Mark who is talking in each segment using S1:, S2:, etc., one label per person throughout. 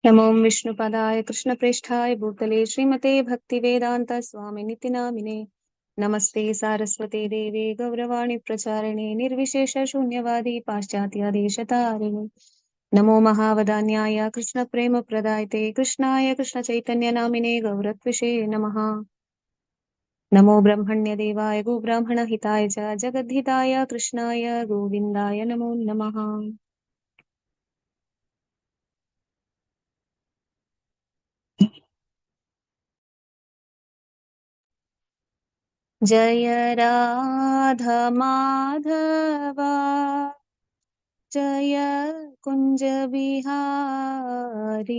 S1: नमो विष्णुपदाय कृष्णप्रेष्ठाय भूतले श्रीमते भक्तिवेदांत स्वामिनिति नामिने। नमस्ते सारस्वते देवे गौरवाणी प्रचारिणे निर्विशेष शून्यवादी पाश्चात्यादेशतारिणे। नमो महावदान्याय कृष्णप्रेम प्रदायते कृष्णाय कृष्णचैतन्य नामिने गौरत्विषे नमः। नमो ब्रह्मण्य देवाय गोब्राह्मण हिताय च जगद्धिताय कृष्णाय गोविन्दाय नमो नमः। जय राधा माधवा जय कुंज बिहारी।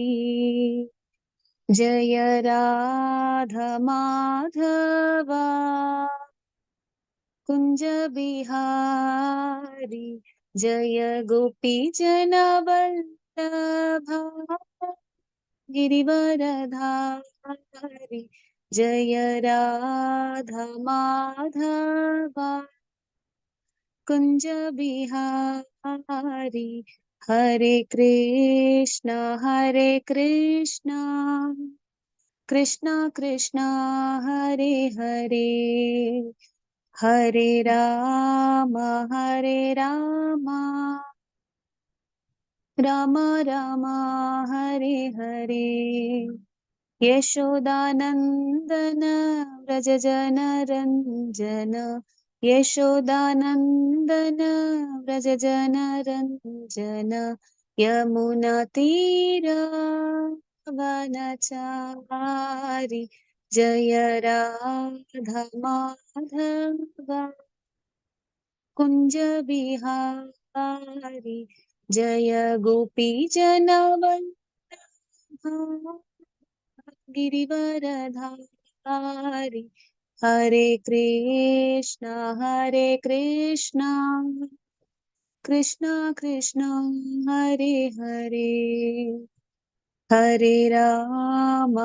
S1: जय राधा माधवा कुंज बिहारी। जय गोपी जन वल्लभा गिरिवरधारी। जय राधा माधवा कुंज बिहारी। हरे कृष्णा कृष्णा कृष्णा हरे हरे, हरे राम राम राम हरे हरे। यशोदानंदन व्रज जन रंजन, यशोदानंदन व्रज जन रंजन। यमुना तीरा वनचारी। जय राधा माधवा कुंज बिहारी। जय गोपी जनवल्लभा गिरिवरधारी। हरे कृष्णा कृष्णा कृष्णा हरे हरे, हरे राम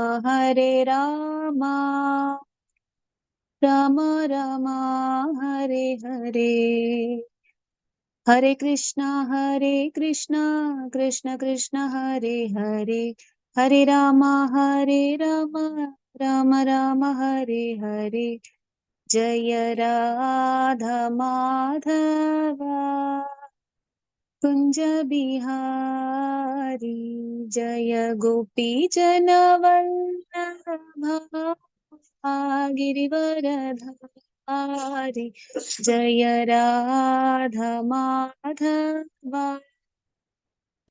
S1: राम राम हरे हरे। हरे कृष्णा कृष्ण कृष्ण हरे हरे, हरे राम राम राम हरे हरे। जय राधा माधवा कुंज बिहारी। जय गोपी जन वल्लभा गिरिवरधारी। जय राधा माधवा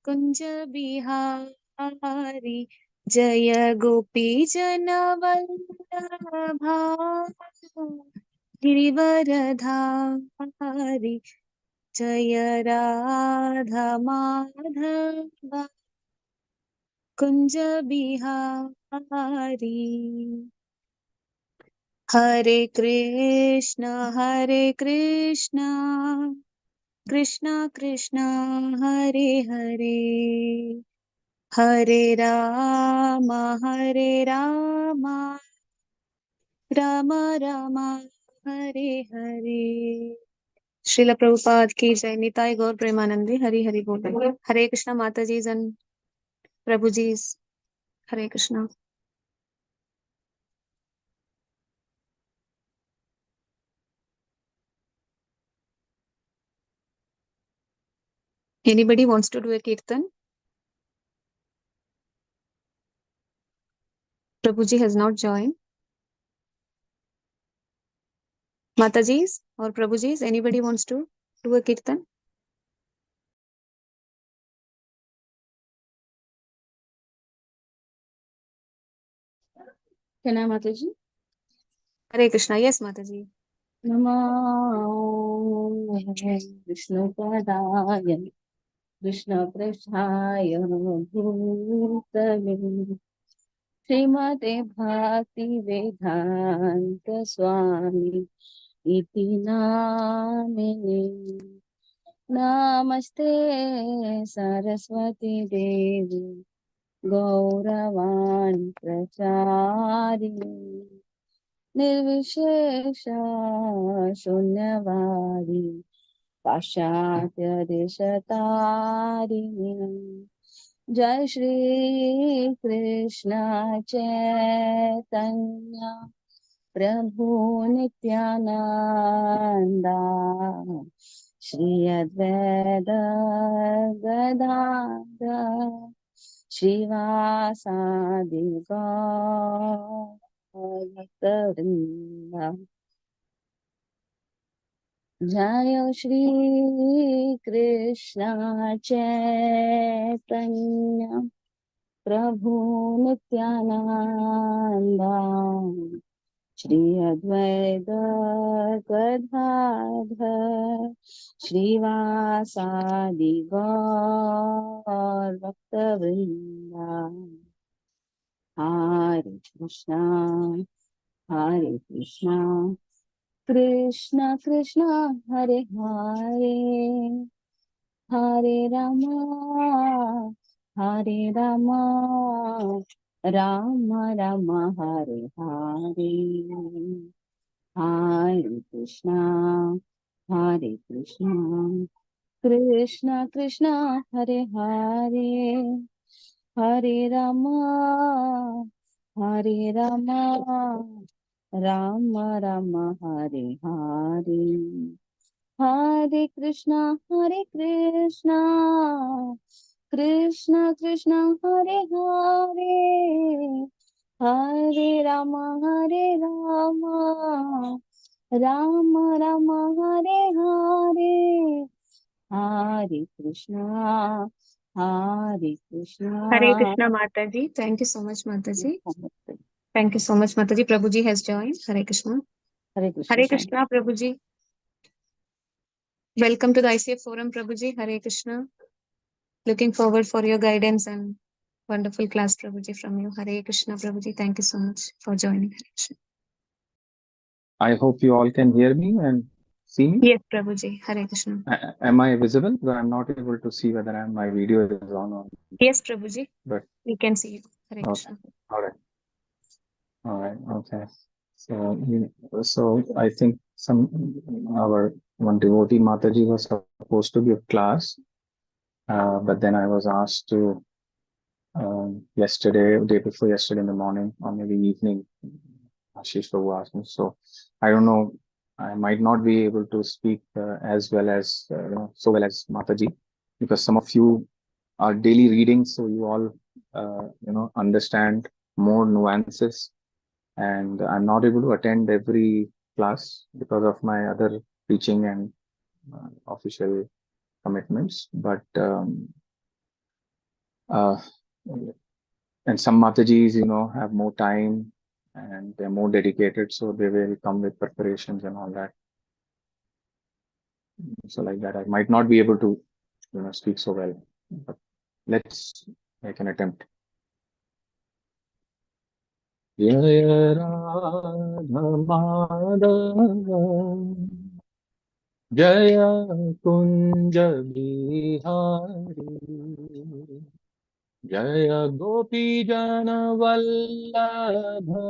S1: कुंज बिहारी। जय गोपी जन वल्लभा गिरिवरधारी। जय राधा माधवा कुंज बिहारी। हरे कृष्णा कृष्णा कृष्णा हरे हरे, हरे राम राम राम हरे हरे। श्रील प्रभुपाद की जय। निताय गौर प्रेमानंदे हरि हरि बोल। हरे कृष्णा माता जी जन, प्रभु जी हरे Krishna. Anybody wants to do a kirtan? Prabhuji has not joined. Mataji's or Prabhuji's, anybody wants to do a kirtan? Can I, Mataji? Hare Krishna. Yes, Mataji.
S2: नमो विष्णुपदाय कृष्णप्रेष्ठाय भूतले श्रीमते भक्तिवेदान्त स्वामी इति नामिने। नमस्ते सरस्वती देवी गौरवाणी प्रचारिणे निर्विशेष शून्यवादी पाश्चात्य देशतारिणे। जय श्री कृष्ण चैतन्य प्रभु नित्यानंदा श्री अद्वैत गदाधर श्रीवासादि गौरवृंदा। जय श्री कृष्ण चैतन्य प्रभु नित्यानंदा श्री अद्वैत गदाधर श्रीवासादि गौर भक्तवृंदा। हरे कृष्णा कृष्ण कृष्ण हरे हरे हरे रामा राम राम हरे हरे। हरे कृष्णा कृष्ण कृष्ण हरे हरे हरे रामा राम राम हरे हरे। हरे कृष्णा कृष्ण कृष्ण हरे हरे हरे राम राम राम हरे हरे। हरे Krishna
S1: Hare Krishna Mataji. Thank you so much, Mataji.
S2: Hare
S1: Thank you so much, Mataji. Prabhuji has joined. Hare Krishna.
S2: Krishna
S1: Hare
S2: Swami.
S1: Krishna, Prabhuji. Welcome to the ICF Forum, Prabhuji. Hare Krishna. Looking forward for your guidance and wonderful class, Prabhuji, from you. Hare Krishna, Prabhuji. Thank you so much for joining. Hare Krishna.
S3: I hope you all can hear me and see me.
S1: Yes, Prabhuji. Hare Krishna.
S3: Am I visible? Because I'm not able to see whether my video is on or
S1: Yes, Prabhuji.
S3: but
S1: We can see you. Hare
S3: okay.
S1: Krishna.
S3: All right. Okay. So I think our one devotee Mataji was supposed to give class, but then I was asked to yesterday, day before yesterday in the morning or maybe evening. Ashish Prabhu asked me. So I don't know. I might not be able to speak as well as so well as Mataji, because some of you are daily reading, so you all understand more nuances. And I'm not able to attend every class because of my other teaching and official commitments. But uh, and some Matajis, have more time and they're more dedicated, so they will come with preparations and all that. So like that, I might not be able to, speak so well, but let's make an attempt. Jaya Radha Madhava Jaya Kunja Bihari Jaya Gopi Jana Vallabha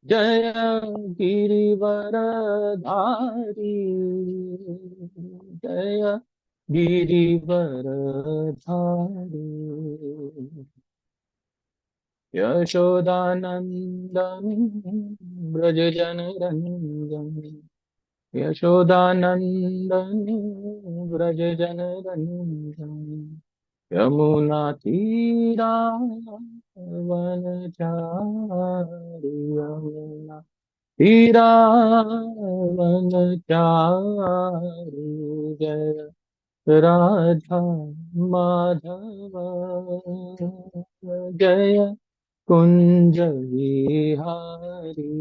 S3: Jaya Girivaradhari Jaya Girivaradhari Yashodanandam Brajajanarandam Yashodanandam Brajajanarandam Yamuna Tira Vanachari Yamuna Tira Vanachari Jaya Radha Madhava Jaya Kunja Vihari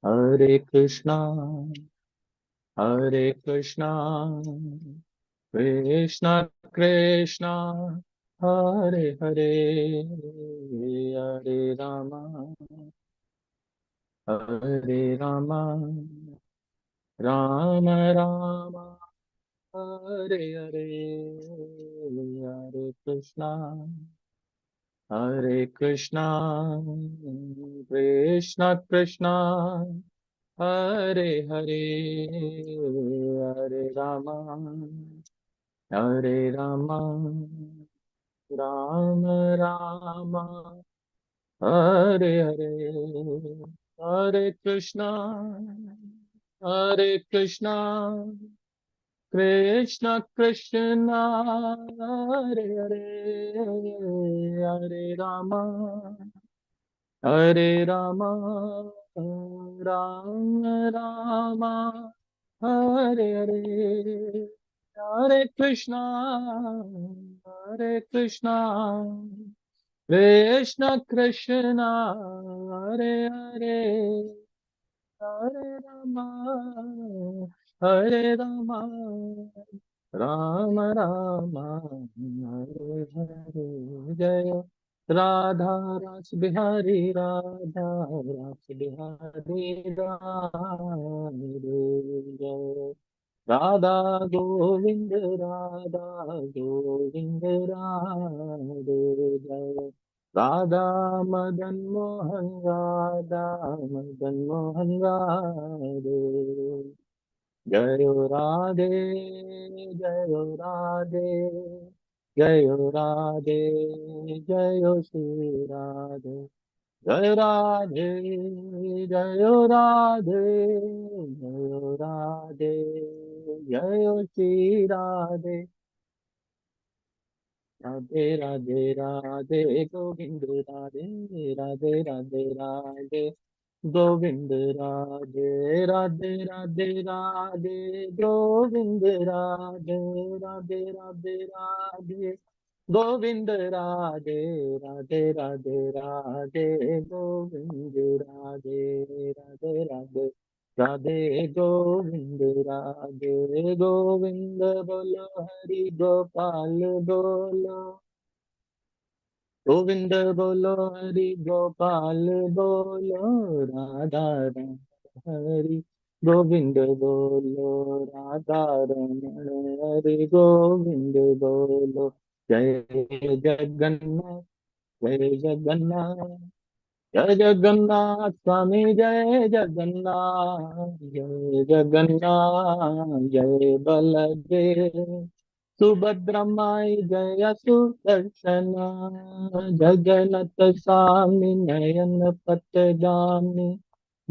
S3: Hare Krishna Krishna Krishna Hare Hare Hare Rama Rama Rama Hare Hare Hare Krishna Krishna Krishna Hare Hare Hare Rama Hare Rama, Rama Rama, Hare Hare, Hare Krishna, Hare Krishna, Krishna Krishna, Hare Hare, Hare Rama, Hare Rama, Rama Rama, Hare Hare, Hare Krishna, Hare Krishna, Krishna Krishna, Hare Hare, Hare Rama, Hare Rama, Rama Rama, Hare Hare, Jaya Radha Ras Bihari, Radha Ras Bihari, Radhe Jaya Radha Govind, Radha Govind, Radhe Jaya Radha Madan Mohan, Radha Madan Mohan, Radhe Jayo Radhe, Jayo Radhe, Jayo Radhe, Jayo Shri Radhe, Jayo Radhe, Jayo Radhe, Jayo Radhe, Jayo Shri Radhe, Radhe Radhe Radhe, Govind Radhe, Radhe Radhe Radhe. Govind Radhe Radhe Radhe Radhe Govind Radhe Radhe Radhe Radhe Govind Radhe Radhe Radhe Radhe Govind Radhe Radhe Radhe Radhe Govind Radhe Govind Bolo Hari Gopal Bolo Govind बोलो हरि गोपाल बोलो राधा रमण हरि गोविंद बोलो राधा रमण हरि गोविंद बोलो जय जगन्नाथ जय जगन्नाथ जय जगन्नाथ स्वामी जय जगन्नाथ जय जगन्नाथ जय बलदेव सुभद्रमाई जय सुदर्शना जगन्नाथ स्वामी नयन पतगामी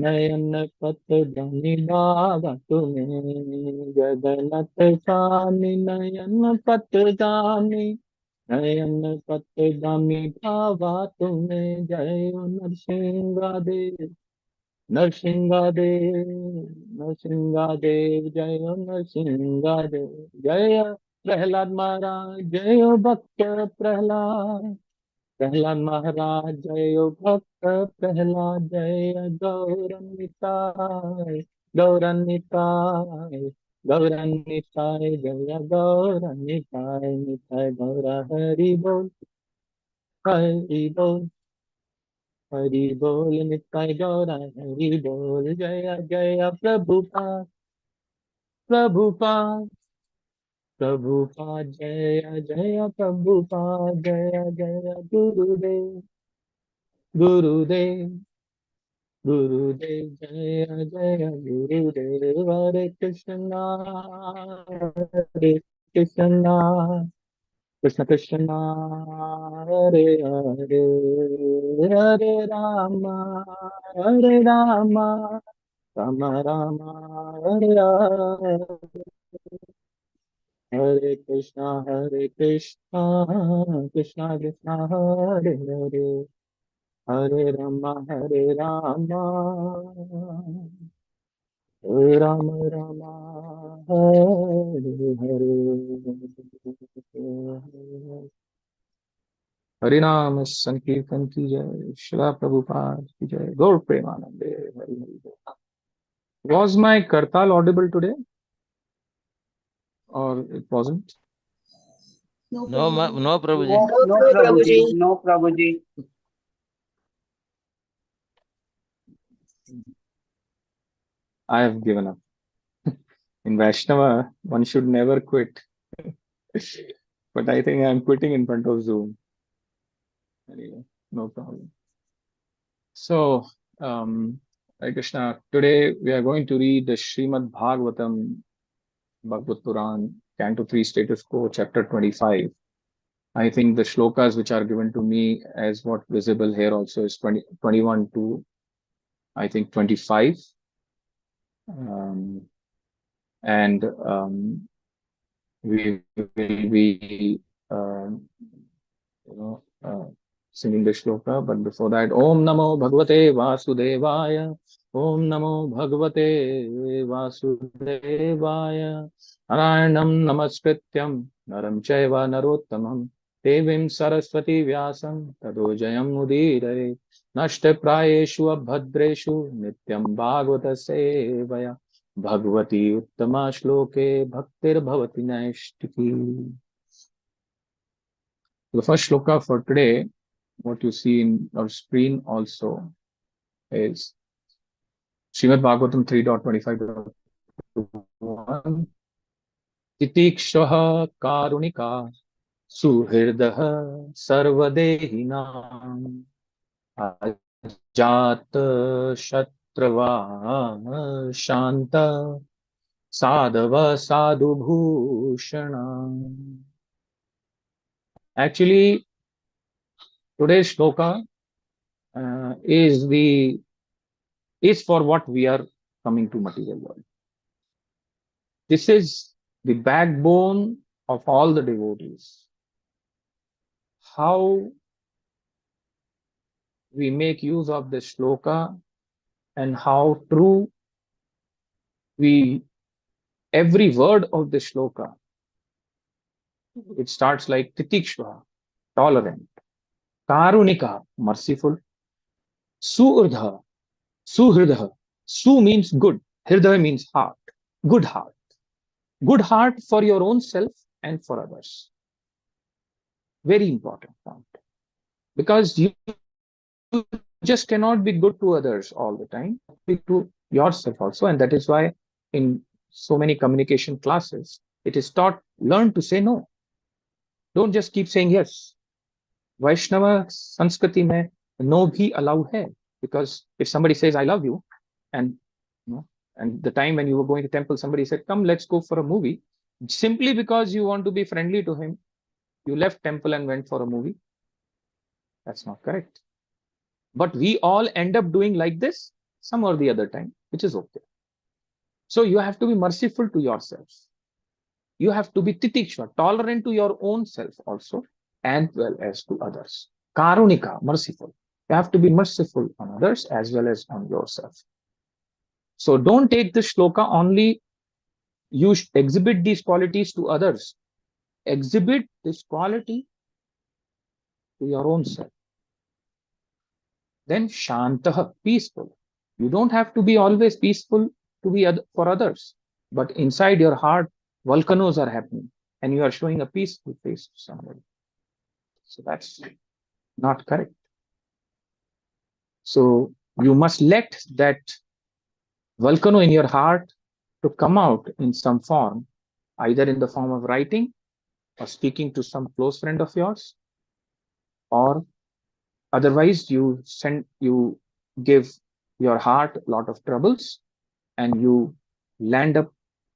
S3: नयन पतगामी बाबा तुम्हें जगन्नाथ स्वामी नयन पतगामी नयन पतगामी बाबा तुम्हें जय नरसिंहदेव नरसिंहदेव नरसिंहदेव जय नरसिंहदेव जय प्रहलाद महाराज जय भक्त प्रहलाद प्रहलाद महाराज जय भक्त प्रहलाद जय गौरनिताय गौरनिताय गौरनिताय जय गौरनिताय निताय गौर हरि बोल हरि बोल हरि बोल निताय गौर हरि बोल जय जय प्रभुपाद प्रभुपाद प्रभुपाद जय जय प्रभुपाद जय जय गुरुदेव गुरुदेव गुरुदेव जय जय गुरुदेव हरे कृष्णा हरे कृष्णा कृष्ण कृष्ण हरे हरे हरे राम राम राम हरे हरे हरे कृष्णा कृष्णा कृष्णा हरे हरे हरे राम राम राम हरे हरे हरि नाम संकीर्तन की जय शिला प्रभुपाद की जय गौर प्रेमानंदे Hari Hari Was my kartal audible today or it wasn't?
S4: No, no, Prabhuji.
S5: No, Prabhuji. No, Prabhuji.
S3: I have given up. In Vaishnava, one should never quit. But I think I'm quitting in front of Zoom. Anyway, no problem. So, Hare Krishna, today we are going to read the Srimad Bhagavatam, Bhagavad Puran, Canto 3, Status Quo, Chapter 25. I think the shlokas which are given to me as what visible here also is 21 to, I think, 25. And we will be, singing the shloka. But before that, Om Namo Bhagavate Vasudevaya. Om Namo Bhagavate Vasudevaya. Narayanam Namaskrityam Naram Chaiva Narottamam Devim Saraswati Vyasam Tadojayam Mudire Nashte Prayeshu Abhadreshu Nityam Bhagavata Sevaya Bhagavati Uttama Shloke Bhaktir Bhavati Naishtiki. The first shloka for today, what you see in our screen also, is Srimad Bhagavatam 3.25.1. Titikshaha karunika suhirdaha sarvadehinam ajata shatrava shanta sadhava sadhu bhushana. Actually, today's shloka is for what we are coming to material world. This is the backbone of all the devotees. How we make use of this shloka and how true every word of the shloka, it starts like Titikshva, tolerant, Karunika, merciful, Suurdha, Suhridha. Su means good, Hridha means heart, good heart. Good heart for your own self and for others. Very important point. Because you just cannot be good to others all the time, be to yourself also. And that is why in so many communication classes, it is taught, learn to say no. Don't just keep saying yes. Vaishnava Sanskriti mein no bhi allow hai. Because if somebody says, I love you, and and the time when you were going to temple, somebody said, come, let's go for a movie. Simply because you want to be friendly to him, you left temple and went for a movie. That's not correct. But we all end up doing like this some or the other time, which is okay. So you have to be merciful to yourself. You have to be titikshva, tolerant to your own self also, and well as to others. Karunika, merciful. You have to be merciful on others as well as on yourself. So don't take this shloka only, you exhibit these qualities to others. Exhibit this quality to your own self. Then Shantaha, peaceful. You don't have to be always peaceful to be for others, but inside your heart, volcanoes are happening and you are showing a peaceful face to somebody. So that's not correct. So you must let that volcano in your heart to come out in some form, either in the form of writing or speaking to some close friend of yours, or otherwise you give your heart a lot of troubles and you land up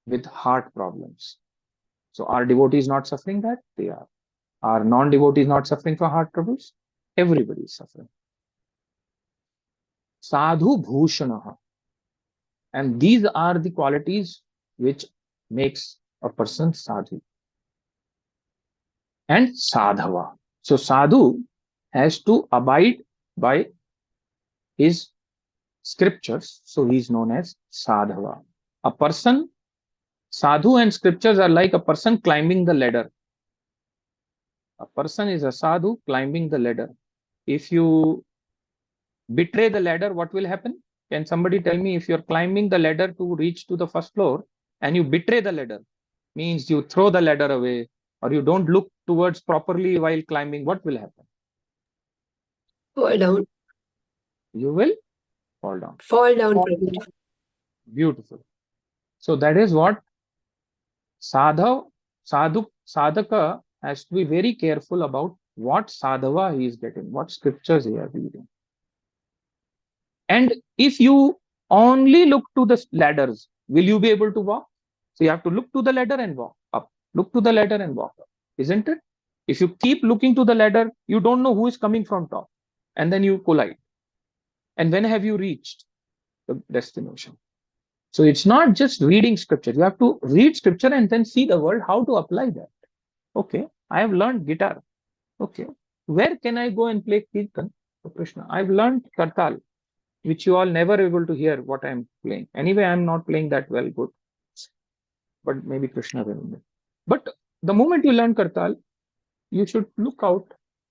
S3: with heart problems. So are devotees not suffering that? They are. Are non-devotees not suffering from heart troubles? Everybody is suffering. Sadhu bhushanaha. And these are the qualities which makes a person sadhu. And sadhava. So sadhu has to abide by his scriptures. So he is known as sadhava. A person, sadhu and scriptures are like a person climbing the ladder. A person is a sadhu climbing the ladder. If you betray the ladder, what will happen? Can somebody tell me, if you're climbing the ladder to reach to the first floor and you betray the ladder, means you throw the ladder away or you don't look towards properly while climbing, what will happen?
S6: Fall down.
S3: You will fall down.
S6: Fall down, Prabhuji.
S3: Beautiful. So that is what sadhaka has to be very careful about what sadhava he is getting, what scriptures he is reading. And if you only look to the ladders, will you be able to walk? So you have to look to the ladder and walk up. Look to the ladder and walk up, isn't it? If you keep looking to the ladder, you don't know who is coming from top, and then you collide. And when have you reached the destination? So it's not just reading scripture. You have to read scripture and then see the world, how to apply that. Okay, I have learned guitar. Okay, where can I go and play kirtan for Krishna? I've learned kartal, which you all never able to hear what I'm playing. Anyway, I'm not playing that well good, but maybe Krishna will. But the moment you learn kartal, you should look out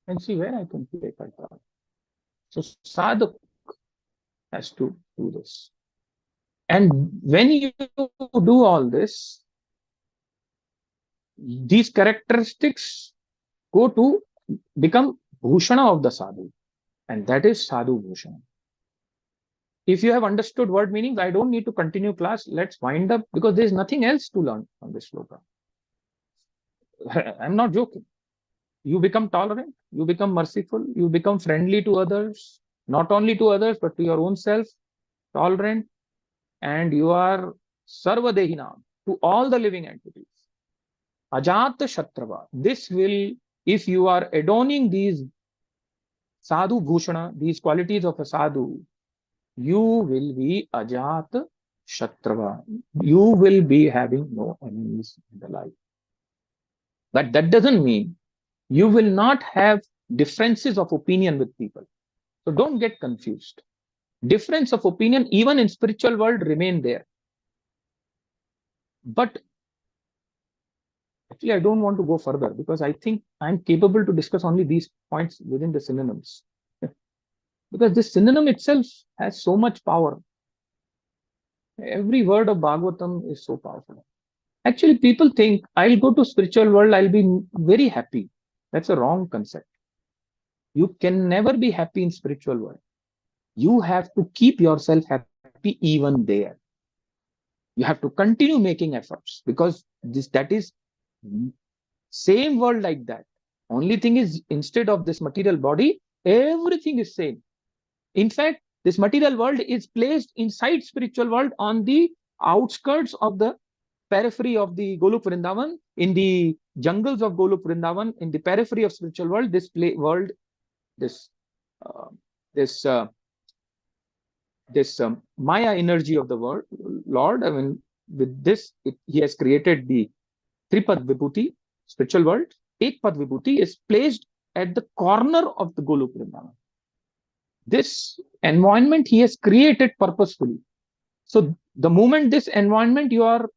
S3: and see where I can play kartal. So sadhak has to do this. And when you do all this, these characteristics go to become bhushana of the sadhu, and that is sadhu bhushana. If you have understood word meanings, I don't need to continue class. Let's wind up, because there's nothing else to learn from this sloka. I'm not joking. You become tolerant, you become merciful, you become friendly to others, not only to others, but to your own self, tolerant, and you are sarvadehinam, to all the living entities. Ajata shatrava. This will, if you are adorning these sadhu bhushana, these qualities of a sadhu, you will be ajata shatrava. You will be having no enemies in the life. But that doesn't mean you will not have differences of opinion with people. So don't get confused. Difference of opinion, even in spiritual world, remain there. But actually, I don't want to go further, because I think I'm capable to discuss only these points within the synonyms. Because this synonym itself has so much power. Every word of Bhagavatam is so powerful. Actually, people think I'll go to spiritual world, I'll be very happy. That's a wrong concept. You can never be happy in spiritual world. You have to keep yourself happy even there. You have to continue making efforts, because that is same world like that. Only thing is, instead of this material body, everything is same. In fact, this material world is placed inside spiritual world on the outskirts of the periphery of the Golok Vrindavan, in the jungles of Golok Vrindavan, in the periphery of spiritual world. This world, this Maya energy of the world, Lord, I mean, with this, he has created the Tripad Vibhuti, spiritual world. Ekpad Vibhuti is placed at the corner of the Golok Vrindavan. This environment he has created purposefully. So the moment this environment you have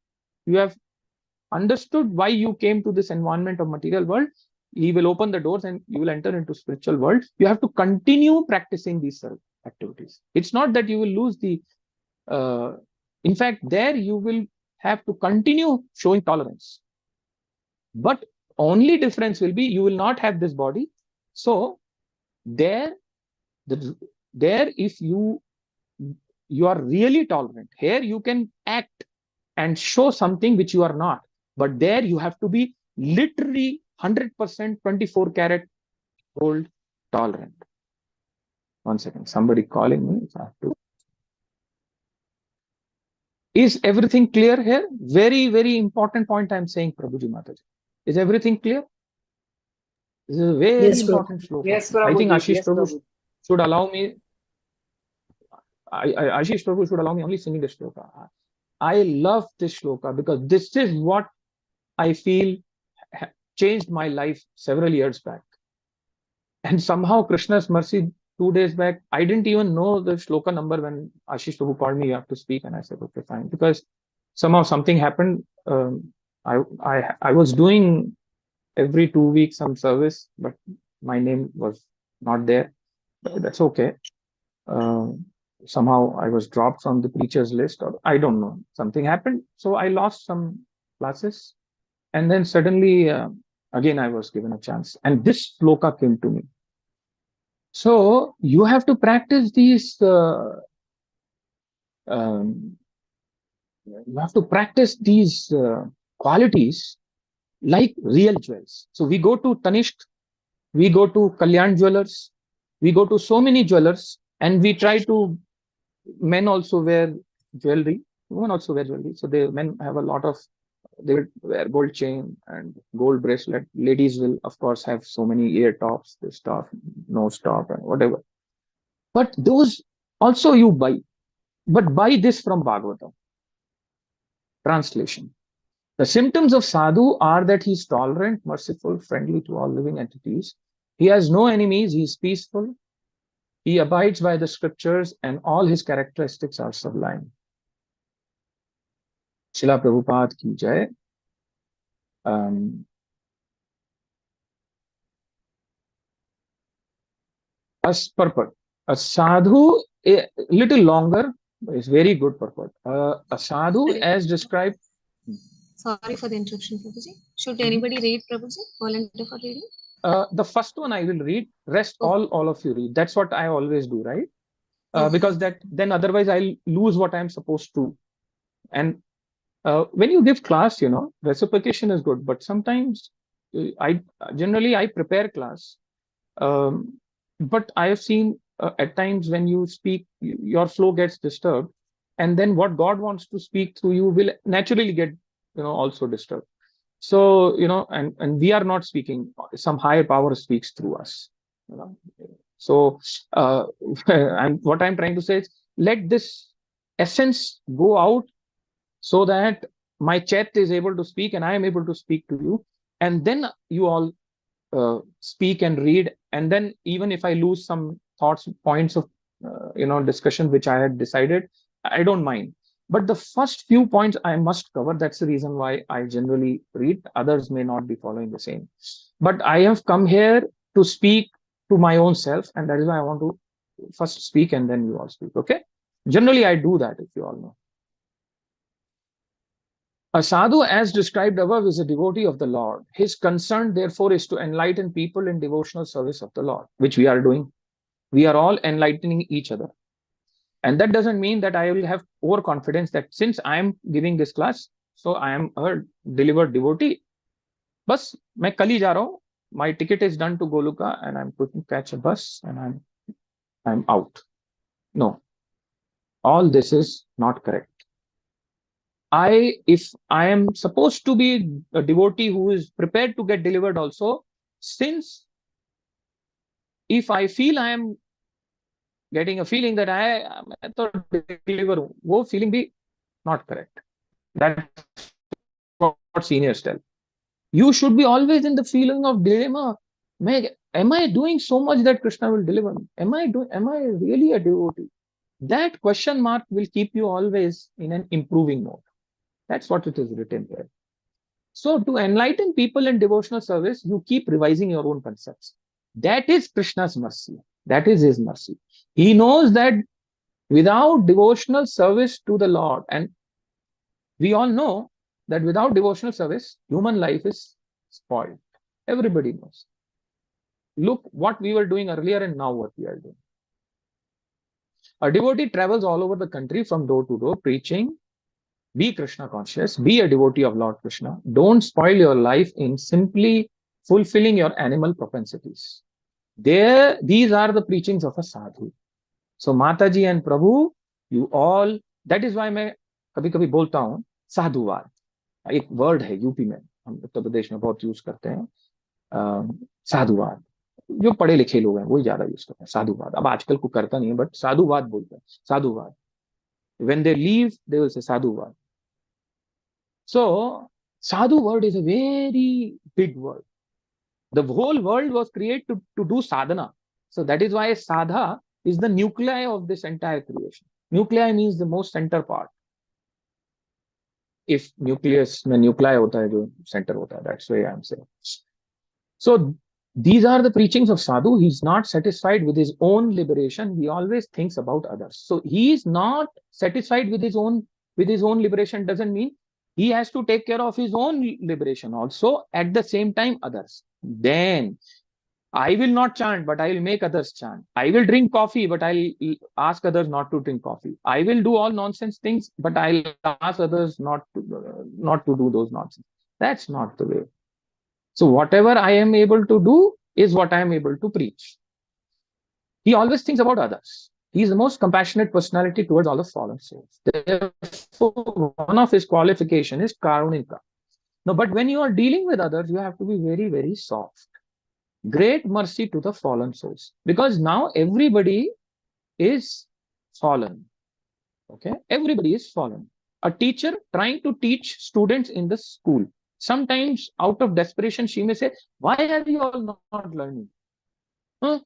S3: understood why you came to this environment of material world, he will open the doors and you will enter into spiritual world. You have to continue practicing these activities. It's not that you will lose the, in fact, there you will have to continue showing tolerance. But only difference will be you will not have this body. So there if you are really tolerant, here you can act and show something which you are not. But there you have to be literally 100% 24 karat gold tolerant. One second, somebody calling me. I have to. Is everything clear here? Very, very important point I'm saying, Prabhuji Mataji. Is everything clear? This is a very
S6: Yes, Prabhu.
S3: important shloka.
S5: Yes,
S3: I think
S5: Prabhuji.
S3: Ashish
S5: Yes,
S3: Prabhu
S5: Prabhu.
S3: should allow me. Ashish Prabhu should allow me only singing this shloka. I love this shloka because this is what I feel changed my life several years back. And somehow Krishna's mercy, 2 days back, I didn't even know the shloka number when Ashish Prabhu called me, you have to speak. And I said, okay, fine. Because somehow something happened. I was doing every 2 weeks some service, but my name was not there. But that's okay. Somehow I was dropped from the preachers list, or I don't know, something happened. So I lost some classes. And then suddenly, again, I was given a chance. And this shloka came to me. So you have to practice these, you have to practice these qualities like real jewels. So we go to Tanishq, we go to Kalyan Jewelers, we go to so many jewelers, and we try to, men also wear jewelry, women also wear jewelry. So the men have a lot of They will wear gold chain and gold bracelet. Ladies will, of course, have so many ear tops, this top, nose top, and whatever. But those also you buy. But buy this from Bhagavatam. Translation. The symptoms of sadhu are that he is tolerant, merciful, friendly to all living entities. He has no enemies, he is peaceful, he abides by the scriptures, and all his characteristics are sublime. Srila Prabhupada ki jai. As purport. A sadhu, a little longer, is very good purport. A sadhu as described.
S1: Sorry for the interruption, Prabhuji. Should anybody read, Prabhuji? Volunteer for reading?
S3: The first one I will read. Rest all of you read. That's what I always do, right? Because then otherwise I'll lose what I'm supposed to. And when you give class, reciprocation is good, but sometimes I prepare class. But I have seen at times when you speak, your flow gets disturbed, and then what God wants to speak through you will naturally get, also disturbed. So, and we are not speaking, some higher power speaks through us. So, and what I'm trying to say is, let this essence go out so that my chat is able to speak and I am able to speak to you. And then you all speak and read. And then even if I lose some thoughts, points of, discussion, which I had decided, I don't mind. But the first few points I must cover. That's the reason why I generally read. Others may not be following the same. But I have come here to speak to my own self. And that is why I want to first speak and then you all speak. Okay? Generally, I do that, if you all know. A sadhu, as described above, is a devotee of the Lord. His concern, therefore, is to enlighten people in devotional service of the Lord, which we are doing. We are all enlightening each other. And that doesn't mean that I will have overconfidence that since I am giving this class, so I am a delivered devotee. Bas, main kal hi ja raha hu. My ticket is done to Goluka and I'm going to catch a bus and I'm out. No. All this is not correct. If I am supposed to be a devotee who is prepared to get delivered also, since if I feel I am getting a feeling that I deliver, wo feeling be not correct. That's what seniors tell. You should be always in the feeling of dilemma. Am I doing so much that Krishna will deliver me? Am I really a devotee? That question mark will keep you always in an improving mode. That's what it is written here. So to enlighten people in devotional service, you keep revising your own concepts. That is Krishna's mercy. That is his mercy. He knows that without devotional service to the Lord, and we all know that without devotional service, human life is spoiled. Everybody knows. Look what we were doing earlier and now what we are doing. A devotee travels all over the country from door to door preaching. Be Krishna conscious, be a devotee of Lord Krishna. Don't spoil your life in simply fulfilling your animal propensities. These are the preachings of a sadhu. So Mataji and Prabhu, you all, that is why मैं कभी-कभी बोलता हूँ साधुवाद. एक word है UP में, हम उत्तर प्रदेश में बहुत यूज करते हैं साधुवाद. जो पढ़े लिखे लोग हैं वही ज्यादा यूज करते हैं साधुवाद. अब आजकल को करता नहीं है बट साधुवाद बोलते हैं. साधुवाद. When they leave, they will say sadhuvad. So, sadhu word is a very big word. The whole world was created to do sadhana. So that is why sadha is the nuclei of this entire creation. Nuclei means the most center part. If nucleus में nuclei होता है जो center होता है, that's why I'm saying. So these are the preachings of sadhu. He's not satisfied with his own liberation. He always thinks about others. So he is not satisfied with his own liberation. Doesn't mean he has to take care of his own liberation also at the same time others. Then I will not chant, but I will make others chant. I will drink coffee, but I'll ask others not to drink coffee. I will do all nonsense things, but I'll ask others not to do those nonsense. That's not the way. So whatever I am able to do is what I am able to preach. He always thinks about others. He is the most compassionate personality towards all the fallen souls. Therefore, one of his qualifications is Karunika. No, but when you are dealing with others, you have to be very, very soft. Great mercy to the fallen souls, because now everybody is fallen. Okay, everybody is fallen. A teacher trying to teach students in the school, sometimes out of desperation, she may say, why are you all not learning? Huh?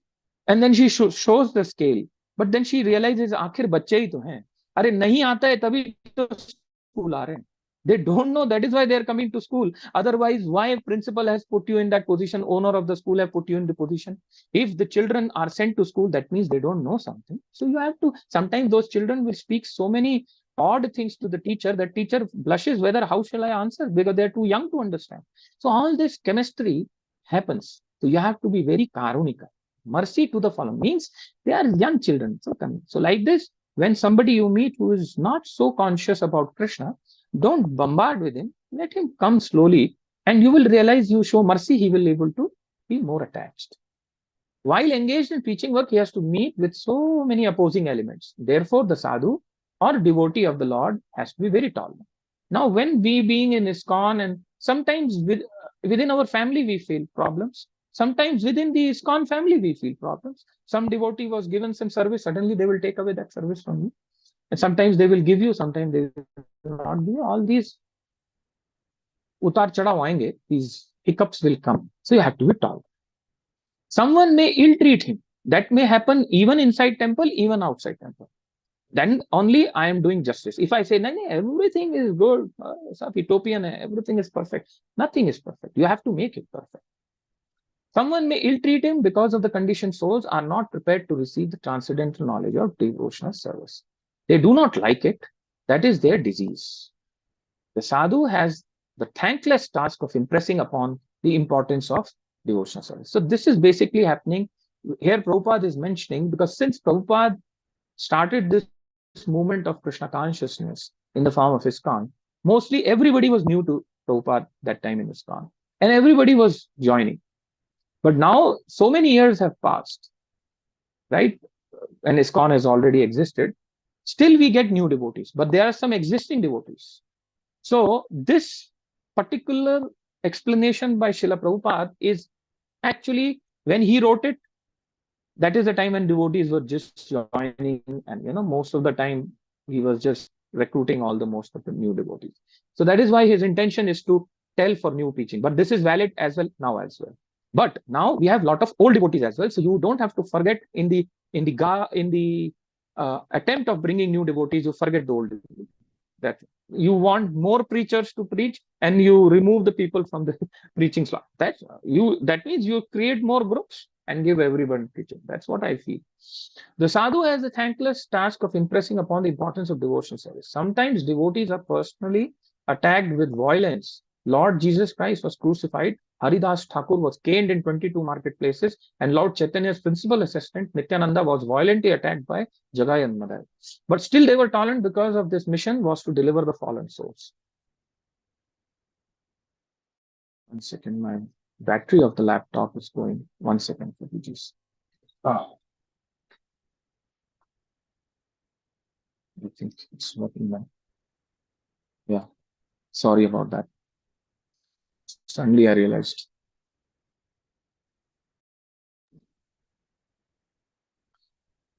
S3: And then she shows the scale, but then she realizes, आखिर बच्चे ही तो हैं, अरे नहीं आता है तभी तो स्कूल आ रहे हैं. They don't know, that is why they are coming to school. Otherwise, why principal has put you in that position, owner of the school have put you in the position? If the children are sent to school, that means they don't know something. So you have to, sometimes those children will speak so many odd things to the teacher that teacher blushes whether how shall I answer, because they are too young to understand. So all this chemistry happens. So you have to be very karunika. Mercy to the fallen means they are young children. So like this, when somebody you meet who is not so conscious about Krishna, don't bombard with him. Let him come slowly, and you will realize you show mercy, he will be able to be more attached. While engaged in preaching work, he has to meet with so many opposing elements. Therefore, the sadhu or devotee of the Lord has to be very tolerant. Now, when we being in ISKCON, and sometimes within our family we feel problems. Sometimes within the ISKCON family we feel problems. Some devotee was given some service, suddenly they will take away that service from you. And sometimes they will give you, sometimes they will not give you. All these utar chadav aayenge, these hiccups will come. So you have to be tolerant. Someone may ill-treat him. That may happen even inside temple, even outside temple. Then only I am doing justice. If I say, no, everything is good, utopian, everything is perfect. Nothing is perfect. You have to make it perfect. Someone may ill-treat him because of the conditioned souls are not prepared to receive the transcendental knowledge of devotional service. They do not like it. That is their disease. The sadhu has the thankless task of impressing upon the importance of devotional service. So this is basically happening. Here Prabhupada is mentioning, because since Prabhupada started this movement of Krishna consciousness in the form of ISKCON, mostly everybody was new to Prabhupada that time in ISKCON, and everybody was joining. But now so many years have passed, right? And ISKCON has already existed. Still we get new devotees, but there are some existing devotees. So this particular explanation by Srila Prabhupada is actually, when he wrote it, that is the time when devotees were just joining, and most of the time he was just recruiting most of the new devotees. So that is why his intention is to tell for new teaching. But this is valid as well now as well. But now we have a lot of old devotees as well. So you don't have to forget in the attempt of bringing new devotees, you forget the old devotees. That you want more preachers to preach, and you remove the people from the preaching slot. That means you create more groups and give everyone teaching. That's what I feel. The sadhu has the thankless task of impressing upon the importance of devotional service. Sometimes devotees are personally attacked with violence. Lord Jesus Christ was crucified. Haridas Thakur was caned in 22 marketplaces, and Lord Chaitanya's principal assistant Nityananda was violently attacked by Jagai and Madai. But still they were tolerant, because of this mission was to deliver the fallen souls. 1 second, my battery of the laptop is going. 1 second, please. I think it's working now. Yeah, sorry about that. Suddenly I realized.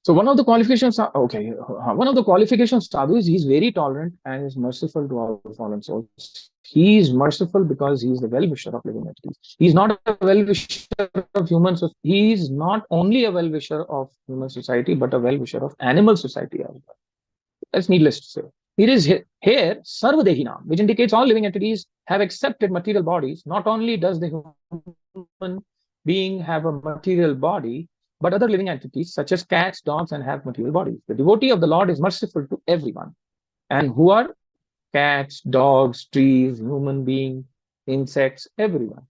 S3: So one of the qualifications, one of the qualifications sadhu is he's very tolerant and is merciful to all fallen souls. He is merciful because he is the well-wisher of living entities. He is not a well-wisher of human society. He is not only a well-wisher of human society, but a well-wisher of animal society as well. That's needless to say. It is here Sarvadehinam, which indicates all living entities have accepted material bodies. Not only does the human being have a material body, but other living entities such as cats, dogs, and have material bodies. The devotee of the Lord is merciful to everyone. And who are cats, dogs, trees, human beings, insects, everyone.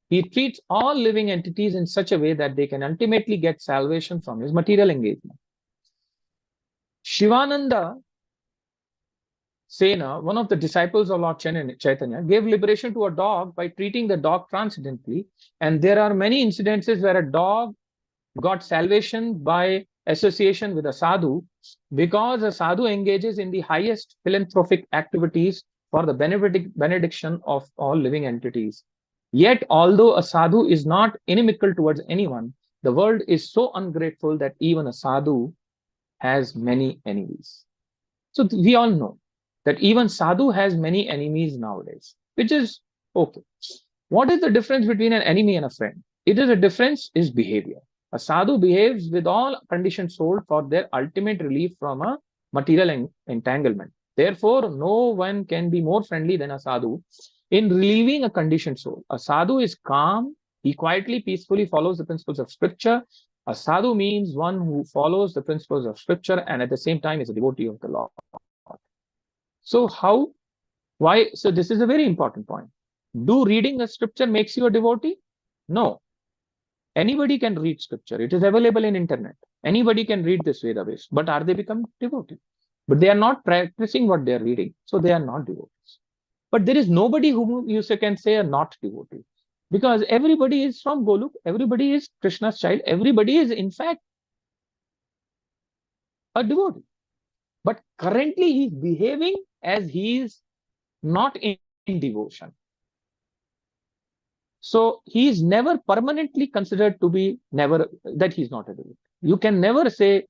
S3: He treats all living entities in such a way that they can ultimately get salvation from his material engagement. Shivananda Sena, one of the disciples of Lord Chaitanya, gave liberation to a dog by treating the dog transcendently. And there are many incidences where a dog got salvation by association with a sadhu, because a sadhu engages in the highest philanthropic activities for the benediction of all living entities. Yet, although a sadhu is not inimical towards anyone, the world is so ungrateful that even a sadhu has many enemies. So we all know that even sadhu has many enemies nowadays, which is okay. What is the difference between an enemy and a friend? It is a difference is behavior. A sadhu behaves with all conditioned soul for their ultimate relief from a material entanglement. Therefore, no one can be more friendly than a sadhu in relieving a conditioned soul. A sadhu is calm, he quietly, peacefully follows the principles of scripture. A sadhu means one who follows the principles of scripture and at the same time is a devotee of the Lord. So why? So this is a very important point. Do reading a scripture makes you a devotee? No. Anybody can read scripture. It is available in internet. Anybody can read this Vedas, but are they become devotees? But they are not practicing what they are reading, so they are not devotees. But there is nobody whom you can say are not devotee, because everybody is from Goluk, everybody is Krishna's child, everybody is in fact a devotee. But currently he is behaving as he is not in devotion. So he is never permanently considered to be never that he is not a devotee. You can never say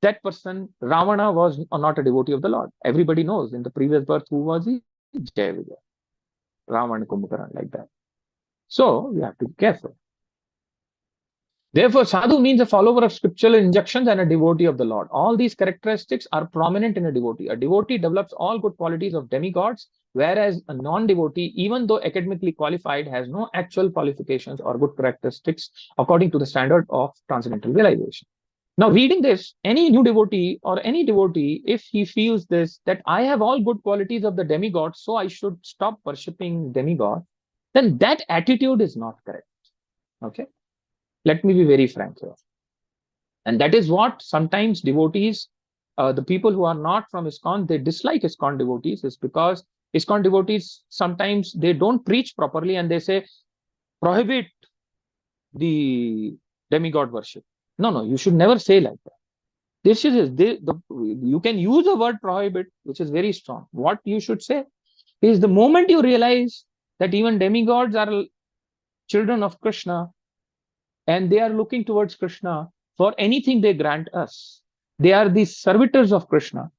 S3: that person, Ravana, was not a devotee of the Lord. Everybody knows in the previous birth who was he? Jayavijaya, Ravana, Kumbhakaran, like that. So you have to be careful. Therefore, sadhu means a follower of scriptural injunctions and a devotee of the Lord. All these characteristics are prominent in a devotee. A devotee develops all good qualities of demigods, whereas a non-devotee, even though academically qualified, has no actual qualifications or good characteristics according to the standard of transcendental realization. Now, reading this, any new devotee or any devotee, if he feels this, that I have all good qualities of the demigod, so I should stop worshipping demigod, then that attitude is not correct. Okay? Let me be very frank here. And that is what sometimes devotees, the people who are not from ISKCON, they dislike ISKCON devotees, is because ISKCON devotees, sometimes they don't preach properly and they say, prohibit the demigod worship. No, you should never say like that. This is, you can use a word prohibit, which is very strong. What you should say is the moment you realize that even demigods are children of Krishna, and they are looking towards Krishna for anything they grant us. They are the servitors of Krishna.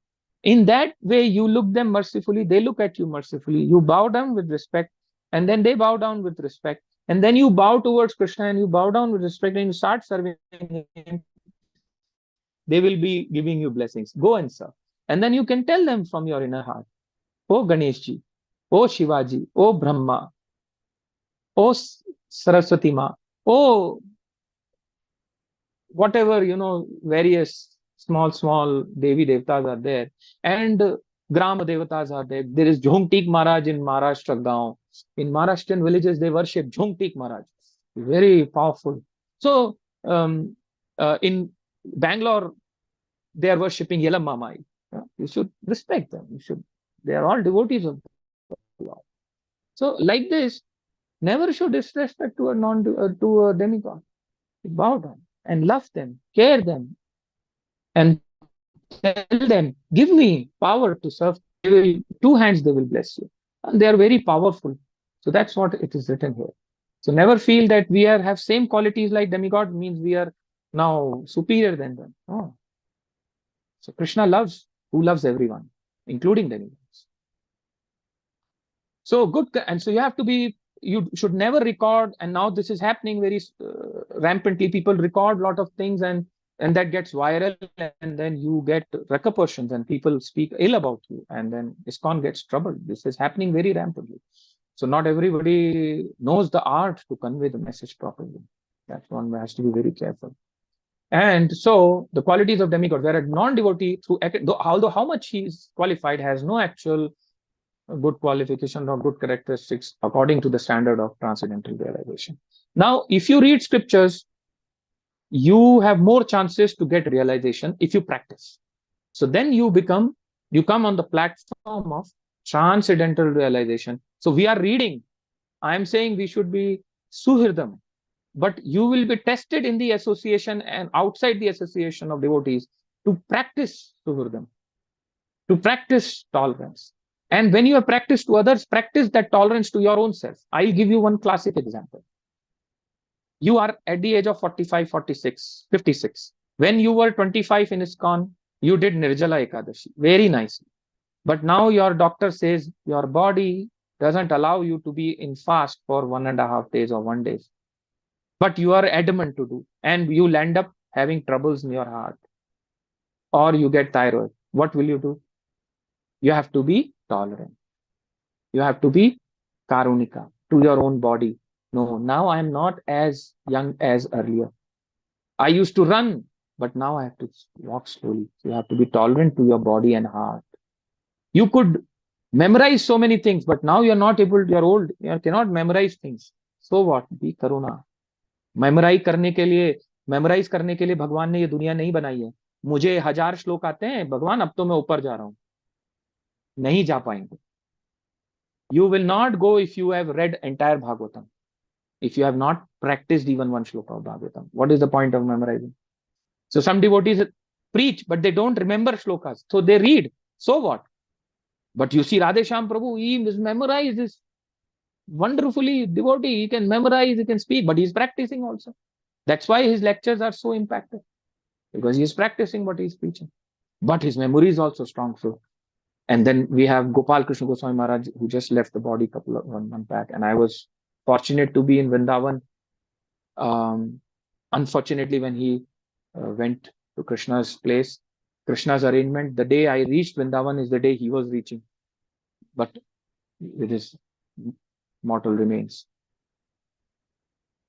S3: In that way, you look them mercifully, they look at you mercifully, you bow down with respect, and then they bow down with respect. And then you bow towards Krishna and you bow down with respect and you start serving him. They will be giving you blessings. Go and serve. And then you can tell them from your inner heart, oh Ganeshji, oh Shivaji, oh Brahma, oh Saraswati Ma, oh whatever, various small Devi Devtas are there, and Grama Devatas are there. There is Jhongtik Maharaj in Maharashtra Gaon. In Maharashtrian villages, they worship Jhongtik Maharaj. Very powerful. So, in Bangalore, they are worshipping Yelamma Mai. You should respect them. They are all devotees of the Lord. So, like this, never show disrespect to a demigod. Bow down and love them, care them, and tell them, give me power to serve. Two hands they will bless you. And they are very powerful. So that's what it is written here. So never feel that we have same qualities like demigod means we are now superior than them. Oh. So Krishna loves, who loves everyone, including demigods. So good, and so you should never record, and now this is happening very rampantly. People record a lot of things and that gets viral, and then you get repercussions and people speak ill about you, and then ISKCON gets troubled. This is happening very rampantly. So not everybody knows the art to convey the message properly. That one has to be very careful. And so the qualities of demigod, where a non-devotee, although how much he is qualified, has no actual good qualification or good characteristics according to the standard of transcendental realization. Now, if you read scriptures, you have more chances to get realization if you practice. So then you come on the platform of transcendental realization. So we are reading. I am saying we should be suhridam, but you will be tested in the association and outside the association of devotees to practice suhridam, to practice tolerance. And when you have practiced to others, practice that tolerance to your own self. I'll give you one classic example. You are at the age of 45, 46, 56. When you were 25 in ISKCON, you did Nirjala Ekadashi very nicely. But now your doctor says your body doesn't allow you to be in fast for 1.5 days or 1 day. But you are adamant to do, and you'll end up having troubles in your heart, or you get thyroid. What will you do? You have to be tolerant. You have to be karunika to your own body. No, now I am not as young as earlier. I used to run, but now I have to walk slowly. So you have to be tolerant to your body and heart. You could memorize so many things, but now you're not able, you're old, you cannot memorize things. So what? Be karuna. Memorise करने के लिए भगवान ने ये दुनिया नहीं बनाई है. मुझे 1000 श्लोक आते हैं, भगवान अब तो मैं ऊपर जा रहा हूं. नहीं जा पाएंगे. You will not go if you have read entire Bhagavatam. If you have not practiced even one shloka of Bhagavatam, what is the point of memorizing? So some devotees preach, but they don't remember shlokas. So they read. So what? But you see Radhe Shyam Prabhu, he is memorized this wonderfully devotee. He can memorize, he can speak, but he's practicing also. That's why his lectures are so impactful, because he is practicing what he's preaching. But his memory is also strong. So, and then we have Gopal Krishna Goswami Maharaj, who just left the body one month back, and I was fortunate to be in Vrindavan. Unfortunately, when he went to Krishna's place, Krishna's arrangement, the day I reached Vrindavan is the day he was reaching, but with his mortal remains.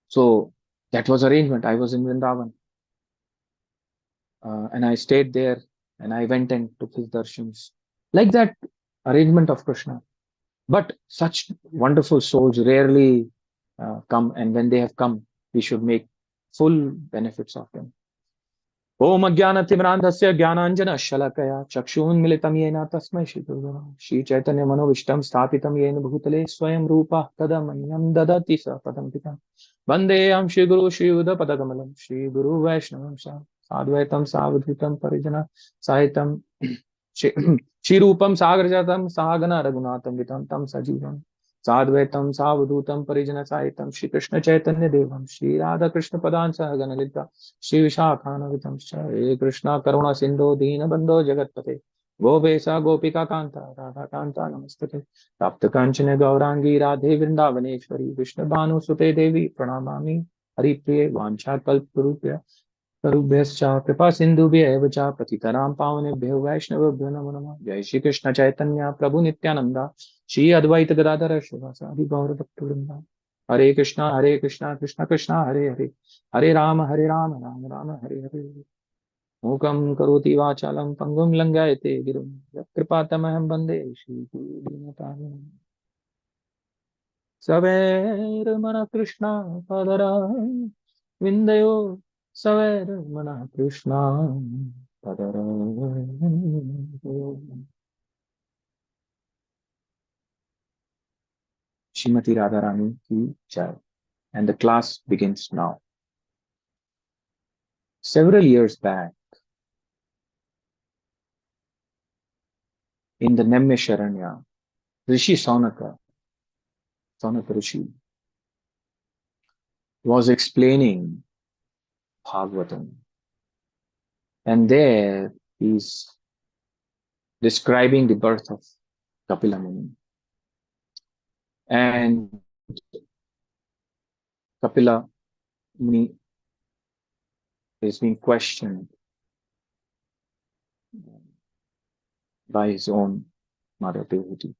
S3: So that was arrangement. I was in Vrindavan, and I stayed there, and I went and took his darshans. Like that arrangement of Krishna. But such wonderful souls rarely come, and when they have come, we should make full benefits of them. Om Ajnanatimrandhasya Jnananjana Shalakaya Chakshunmilitam Yena Tasmai Shri Gurave Shri Chaitanya Manovishtam Sthapitam Yena Bhutale Swayam Rupa Tadamanyam Dadati Sa Padam Pitam Vandeyam Shri Guru Shri Uda Padagamalam Shri Guru Vaishnavam Sadvaitam Savadhutam Parijana Sahitam Shri Rupam Sagrajatam Sahagana Raghunatam Vitam Tam Sajivam Sadvaitam Savadhutam Parijana Sahitam Shri Krishna Chaitanya Devam Shri Radha Krishna Padan Sahagana Lita Shri Vishakhana Vitam Hare Krishna Karuna Sindhu Dina Bandho Jagatpate Gopesa Gopika Kanta Radha Kanta Namastate Tapta Kanchana Gaurangi Radhe Vrindavaneshwari Vishnu Bhanu Sute Devi Pranamami Hari Priye Vancha Kalpurupya Karubhyascha Kripa Sindhubhya Cha Patitaram Pavanebhyo Vaishnavabhyo Namo Namah Jai Shri Krishna Chaitanya Prabhu Nityananda Shri Advaita Gadadhara Srivasa Gaura Bhaktivinoda Hare Krishna Krishna Krishna Hare Hare Hare Rama Rama Rama Hare Hare Mukam Karoti Vachalam Pangum Langayate Girum Kripatamaham Bande Shri Guru Dinatayam Saver Mana Krishna Padara Vindayo Saver Mana Krishna Padara. Srimati Radharani ki Jai. And the class begins now. Several years back, in the Nemesharanya, Rishi Saunaka Rishi, was explaining Bhagavatam. And there he's describing the birth of Kapila Muni. And Kapila Muni is being questioned by his own mother, Devati.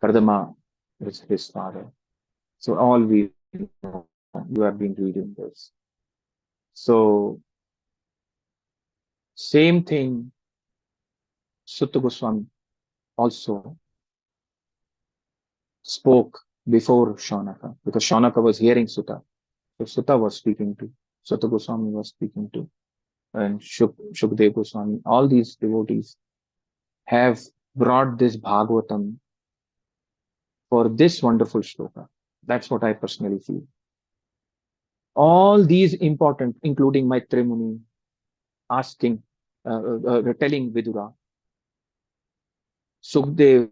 S3: Kardama is his father. So all we know, you have been reading this. So same thing, Sutta Goswami also spoke before Shaunaka, because Shaunaka was hearing Sutta. So Sutta was speaking to, Sutta Goswami was speaking to, and Shukdev Goswami. All these devotees have brought this Bhagavatam for this wonderful shloka. That's what I personally feel. All these important, including Maitreya Muni, asking, telling Vidura, Sukhdev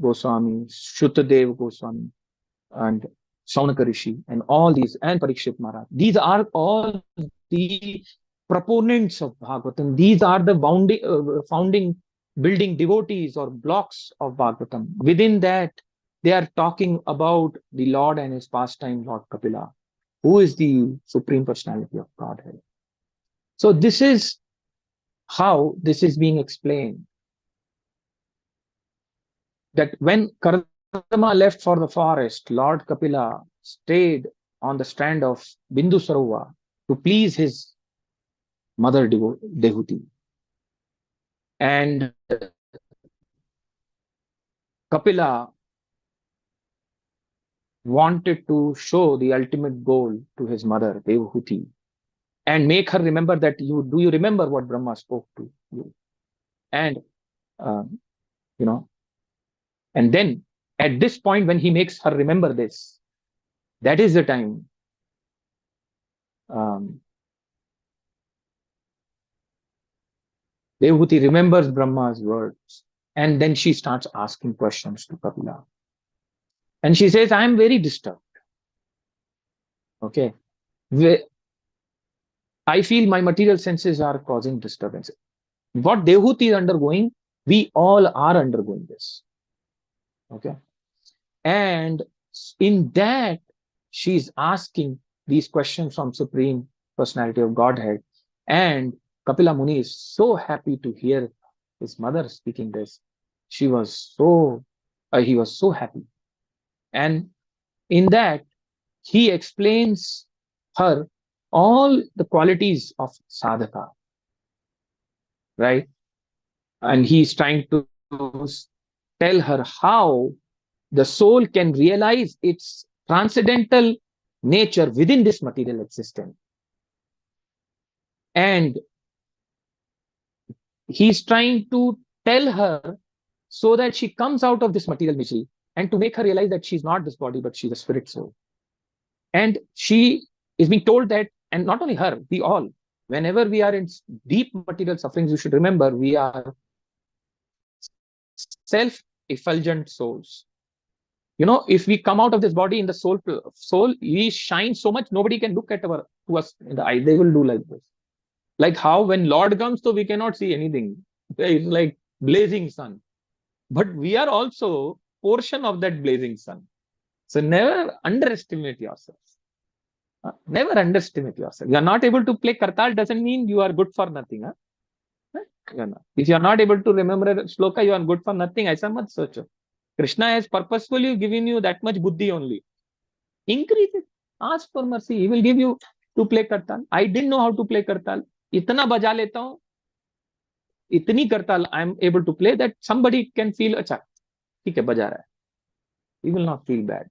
S3: Goswami, Shutadev Goswami, and Saunaka Rishi, and all these, and Parikshit Maharaj. These are all the proponents of Bhagavatam. These are the founding building devotees or blocks of Bhagavatam. Within that, they are talking about the Lord and his pastime, Lord Kapila, who is the Supreme Personality of Godhead. So this is how this is being explained. That when Kardama left for the forest, Lord Kapila stayed on the strand of Bindu Sarovar to please his mother Dehuti. And Kapila wanted to show the ultimate goal to his mother Dehuti and make her remember that do you remember what Brahma spoke to you? And and then at this point, when he makes her remember this, that is the time Dehuti remembers Brahma's words, and then she starts asking questions to Kapila. And she says, I am very disturbed. Okay. I feel my material senses are causing disturbance. What Dehuti is undergoing, we all are undergoing this. Okay. And in that, she's asking these questions from Supreme Personality of Godhead. And Kapila Muni is so happy to hear his mother speaking this. He was so happy. And in that, he explains her all the qualities of sadhaka, right? And he's trying to tell her how the soul can realize its transcendental nature within this material existence. And he's trying to tell her so that she comes out of this material misery and to make her realize that she's not this body, but she's a spirit soul. And she is being told that, and not only her, we all, whenever we are in deep material sufferings, you should remember we are self-effulgent souls. If we come out of this body in the soul, we shine so much, nobody can look at to us in the eye. They will do like this. Like how when Lord comes, so we cannot see anything. It's like blazing sun. But we are also portion of that blazing sun. So never underestimate yourself. Never underestimate yourself. You are not able to play Kartal doesn't mean you are good for nothing. If you are not able to remember shloka, you are good for nothing. Aisa mat socho. Krishna has purposefully given you that much buddhi only. Increase it. Ask for mercy. He will give you to play Kartal. I didn't know how to play Kartal. Itna baja leta hu. Itni Kartal I am able to play that somebody can feel, acha, theek hai, baja raha hai. He will not feel bad.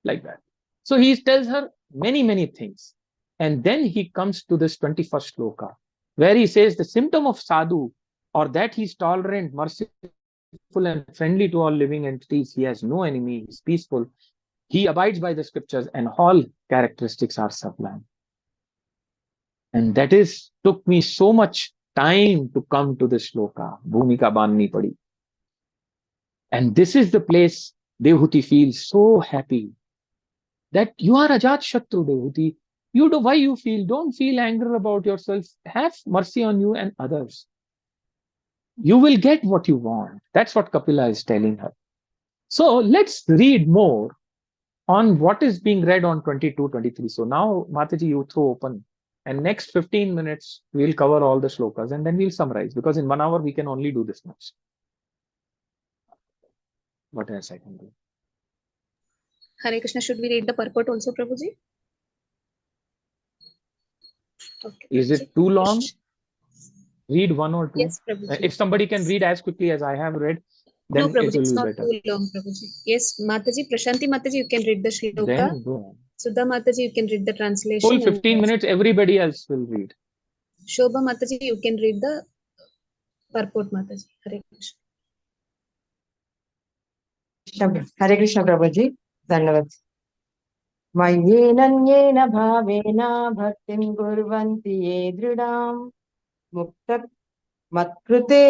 S3: Like that. So he tells her many, many things. And then he comes to this 21st shloka, where he says the symptom of sadhu, or that he is tolerant, merciful, and friendly to all living entities. He has no enemy. He is peaceful. He abides by the scriptures, and all characteristics are sublime. And that took me so much time to come to this shloka. Bhumika bandhni padi. And this is the place Dehuti feels so happy that you are Ajat Shatru, Dehuti. You do why you feel. Don't feel anger about yourself. Have mercy on you and others. You will get what you want. That's what Kapila is telling her. So let's read more on what is being read on 22, 23. So now, Mataji, you throw open. And next 15 minutes, we'll cover all the shlokas and then we'll summarize. Because in 1 hour, we can only do this much. What else I can do?
S1: Hare Krishna, should we read the purport also, Prabhuji? Okay.
S3: Is it too long? Read 1 or 2.
S1: Yes, Prabhuji.
S3: If somebody can read as quickly as I have read, then
S1: no, Prabhuji,
S3: it will
S1: it's
S3: be
S1: not
S3: better.
S1: too long, Prabhuji. Yes, Mataji, Prashanti Mataji, you can read the shloka.
S3: Then go on.
S1: Sudha Mataji, you can read the translation.
S3: Full 15 minutes, everybody else will read.
S1: Shobha Mataji, you can read the purport, Mataji. Hare Krishna.
S7: Hare Krishna Prabhuji. Dhanyavad. Mayyenanyena bhavena bhaktim kurvanti ye dridam mukta मत्कृते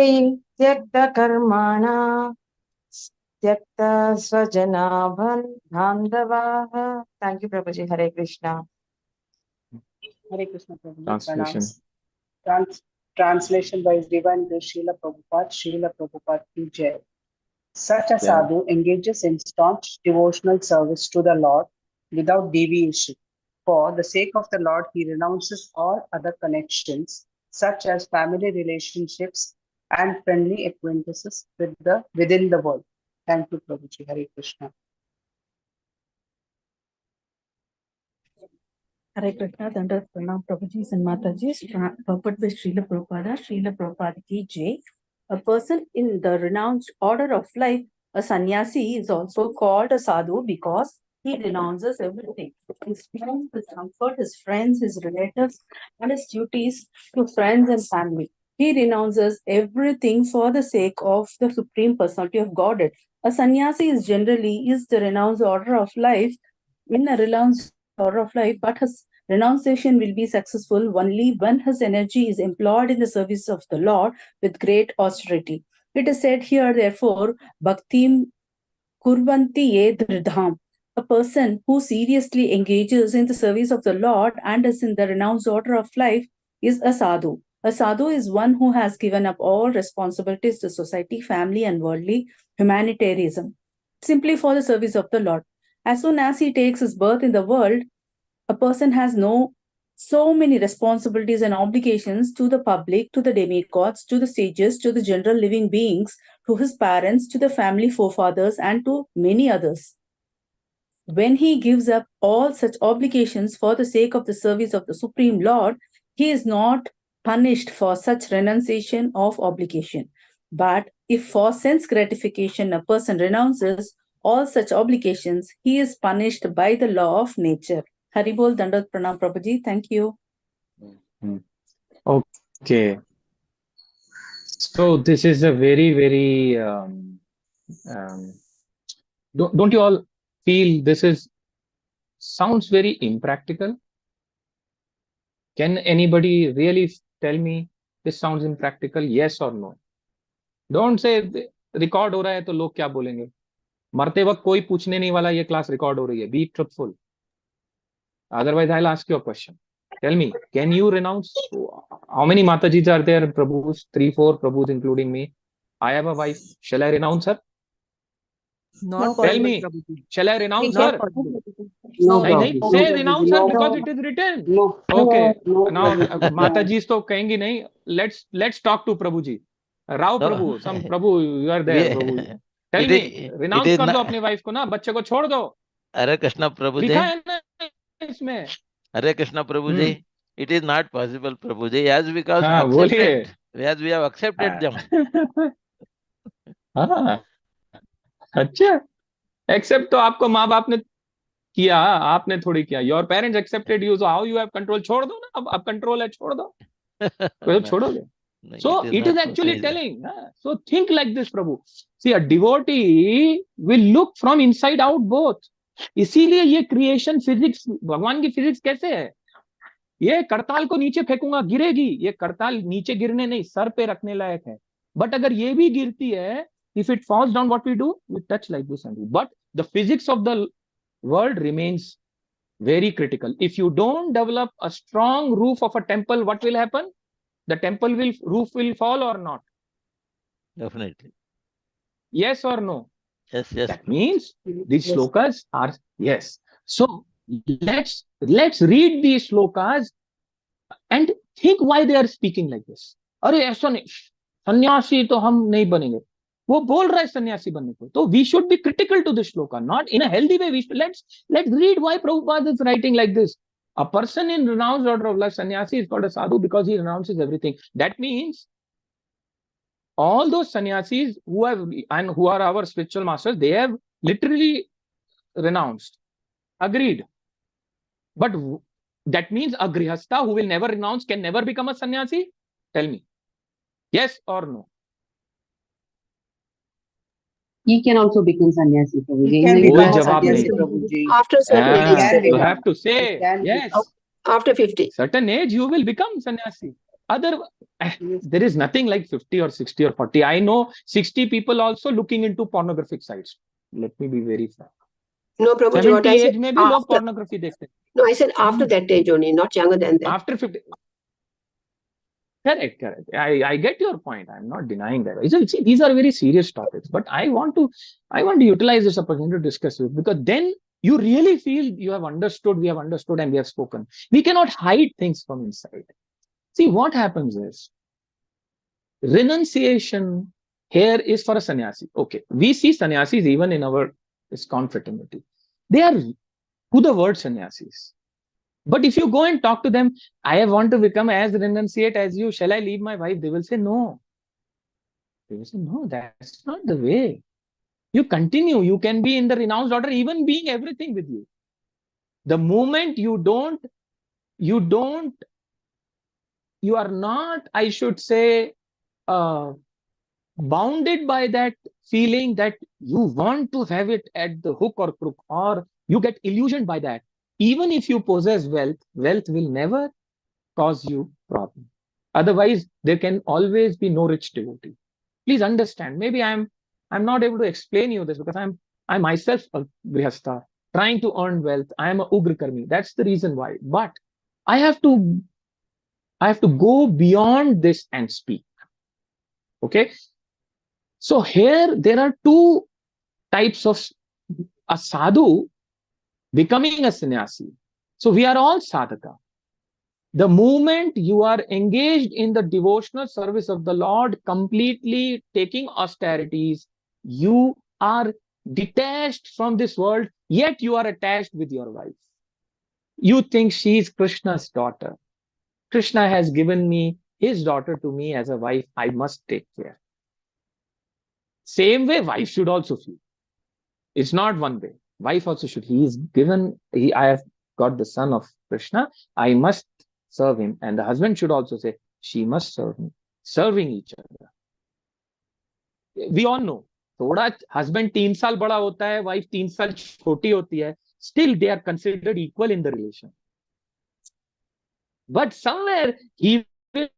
S7: त्यक्त कर्माणा त्यक्त स्वजना बांधवाः. Thank you, Prabhuji. Hare Krishna.
S5: Hare Krishna Prabhuji.
S3: Translation.
S5: Pranams. Translation by His Divine Grace Srila Prabhupada. Srila Prabhupada ki jai. Such a sadhu engages in staunch devotional service to the Lord without deviation. For the sake of the Lord, he renounces all other connections, such as family relationships and friendly acquaintances within the world. Thank you, Prabhuji. Hare Krishna.
S2: Hare Krishna, Dandavat Pranam Prabhujis and Matajis, purport by Srila Prabhupada ki jai. A person in the renounced order of life, a sannyasi, is also called a sadhu because he renounces everything: his home, his comfort, his friends, his relatives, and his duties to friends and family. He renounces everything for the sake of the Supreme Personality of Godhead. A sannyasi is the renounced order of life, in a renounced order of life, but his renunciation will be successful only when his energy is employed in the service of the Lord with great austerity. It is said here, therefore, Bhaktim Kurvanti ye dridham. A person who seriously engages in the service of the Lord and is in the renounced order of life is a sadhu. A sadhu is one who has given up all responsibilities to society, family, and worldly humanitarianism, simply for the service of the Lord. As soon as he takes his birth in the world, a person has so many responsibilities and obligations to the public, to the demigods, to the sages, to the general living beings, to his parents, to the family forefathers, and to many others. When he gives up all such obligations for the sake of the service of the Supreme Lord, he is not punished for such renunciation of obligation. But if for sense gratification a person renounces all such obligations, he is punished by the law of nature. Haribol Dandavat Pranam Prabhuji. Thank you.
S3: Okay. So this is a very, very, don't you all feel this sounds very impractical? Can anybody really tell me this sounds impractical? Yes or no? Don't say record हो रहा है तो लोग क्या बोलेंगे. मरते वक्त कोई पूछने नहीं वाला ये क्लास रिकॉर्ड हो रही है. Be truthful. Otherwise, I'll ask you a question. Tell me, can you renounce? How many Matajis are there? Prabhus, 3, 4 Prabhus, including me. I have a wife. Shall I renounce her?
S5: Not
S3: Tell me, shall I renounce her?
S5: No,
S3: नहीं, say renounce her because it is written.
S5: No.
S3: Okay.
S5: No.
S3: Now, Matajis तो कहेंगी नहीं. Let's talk to Prabhuji. Rao
S4: No.
S3: Prabhu, some Prabhu, you are there. Prabhu. Tell me, renounce कर दो अपनी wife को ना, बच्चे को छोड़ दो.
S4: Hare Krishna Prabhuji.
S3: लिखा है ना इसमें.
S4: Hare Krishna Prabhuji. It is not possible, Prabhuji, as because we have accepted them.
S3: हाँ, अच्छा. Accept तो आपको माँ बाप ने किया, आपने थोड़ी किया. Your parents accepted you, so how you have control? छोड़ दो ना, अब control है, छोड़ दो. तो छोड़ोगे. So it is actually telling. So think like this, Prabhu. See, a devotee will look from inside out both. इसीलिए ये creation physics, भगवान की physics कैसे है? ये करताल को नीचे फेंकूंगा, गिरेगी. ये करताल नीचे गिरने नहीं, सर पे रखने लायक है. बट अगर ये भी गिरती है, if it falls down, what we do? We touch like this and do. But the physics of the world remains very critical. If you don't develop a strong roof of a temple, what will happen? The temple roof will fall or not?
S4: Definitely.
S3: Yes or no?
S4: Yes.
S3: That means these shlokas are yes. So let's read these shlokas and think why they are speaking like this. अरे ऐसा नहीं, सन्यासी तो हम नहीं बनेंगे. वो बोल रहा है सन्यासी बनने को. तो we should be critical to this shloka, not in a healthy way. Let's read why Prabhupada is writing like this. A person in renounced order of life, sannyasi, is called a sadhu because he renounces everything. That means all those sannyasis who are our spiritual masters, they have literally renounced. Agreed. But that means a grihastha who will never renounce can never become a sannyasi? Tell me. Yes or no?
S5: He can also become sannyasi, Prabhuji.
S6: After certain age.
S3: You have to say yes.
S6: After 50.
S3: Certain age you will become sannyasi. There is nothing like 50 or 60 or 40. I know 60 people also looking into pornographic sites. Let me be very frank.
S6: No, Prabhuji, what
S3: 70
S6: I said
S3: age में भी लोग pornography देखते हैं.
S6: No, I said after that age only, not younger than that.
S3: After 50. Correct. I get your point. I'm not denying that. See, these are very serious topics, but I want to utilize this opportunity to discuss it, because then you really feel you have understood, we have understood, and we have spoken. We cannot hide things from inside. See, what happens is, renunciation here is for a sannyasi. Okay, we see sannyasis even in our ISKCON fraternity. They are who the word sannyasis. But if you go and talk to them, I want to become as renunciate as you, shall I leave my wife? They will say no. They will say, no, that's not the way. You continue, you can be in the renounced order, even being everything with you. The moment you are not, I should say, bounded by that feeling that you want to have it at the hook or crook, or you get illusioned by that. Even if you possess wealth, wealth will never cause you problem. Otherwise, there can always be no rich devotee. Please understand. Maybe I'm not able to explain you this, because I'm myself a grihastha trying to earn wealth. I am a ugra karmi. That's the reason why. But I have to go beyond this and speak. Okay. So here there are two types of a sadhu becoming a sannyasi. So we are all sadhaka. The moment you are engaged in the devotional service of the Lord, completely taking austerities, you are detached from this world, yet you are attached with your wife. You think she is Krishna's daughter. Krishna has given me his daughter to me as a wife. I must take care. Same way, wife should also feel. It's not one way. Wife also should. I have got the son of Krishna. I must serve him. And the husband should also say, she must serve me. Serving each other. We all know. थोड़ा husband 3 साल बड़ा होता है, wife 3 साल छोटी होती है. Still they are considered equal in the relation. But somewhere he will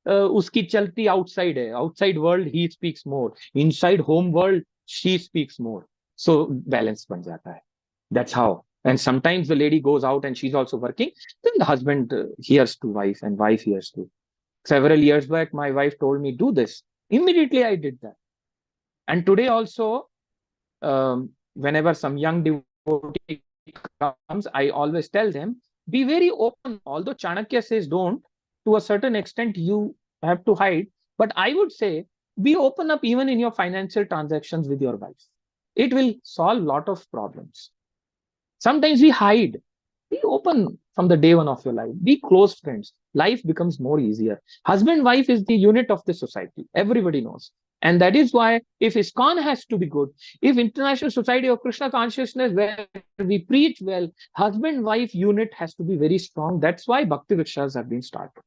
S3: उसकी चलती outside है. Outside world he speaks more. Inside home world she speaks more. So balance बन जाता है. That's how. And sometimes the lady goes out and she's also working. Then the husband hears to wife and wife hears to. Several years back, my wife told me, do this. Immediately I did that. And today also, whenever some young devotee comes, I always tell them, be very open. Although Chanakya says don't, to a certain extent you have to hide. But I would say, be open up even in your financial transactions with your wife. It will solve a lot of problems. Sometimes we hide. Be open from the day one of your life. Be close friends. Life becomes more easier. Husband, wife is the unit of the society. Everybody knows. And that is why if ISKCON has to be good, if International Society of Krishna Consciousness, where we preach well, husband-wife unit has to be very strong. That's why Bhakti Rikshas have been started.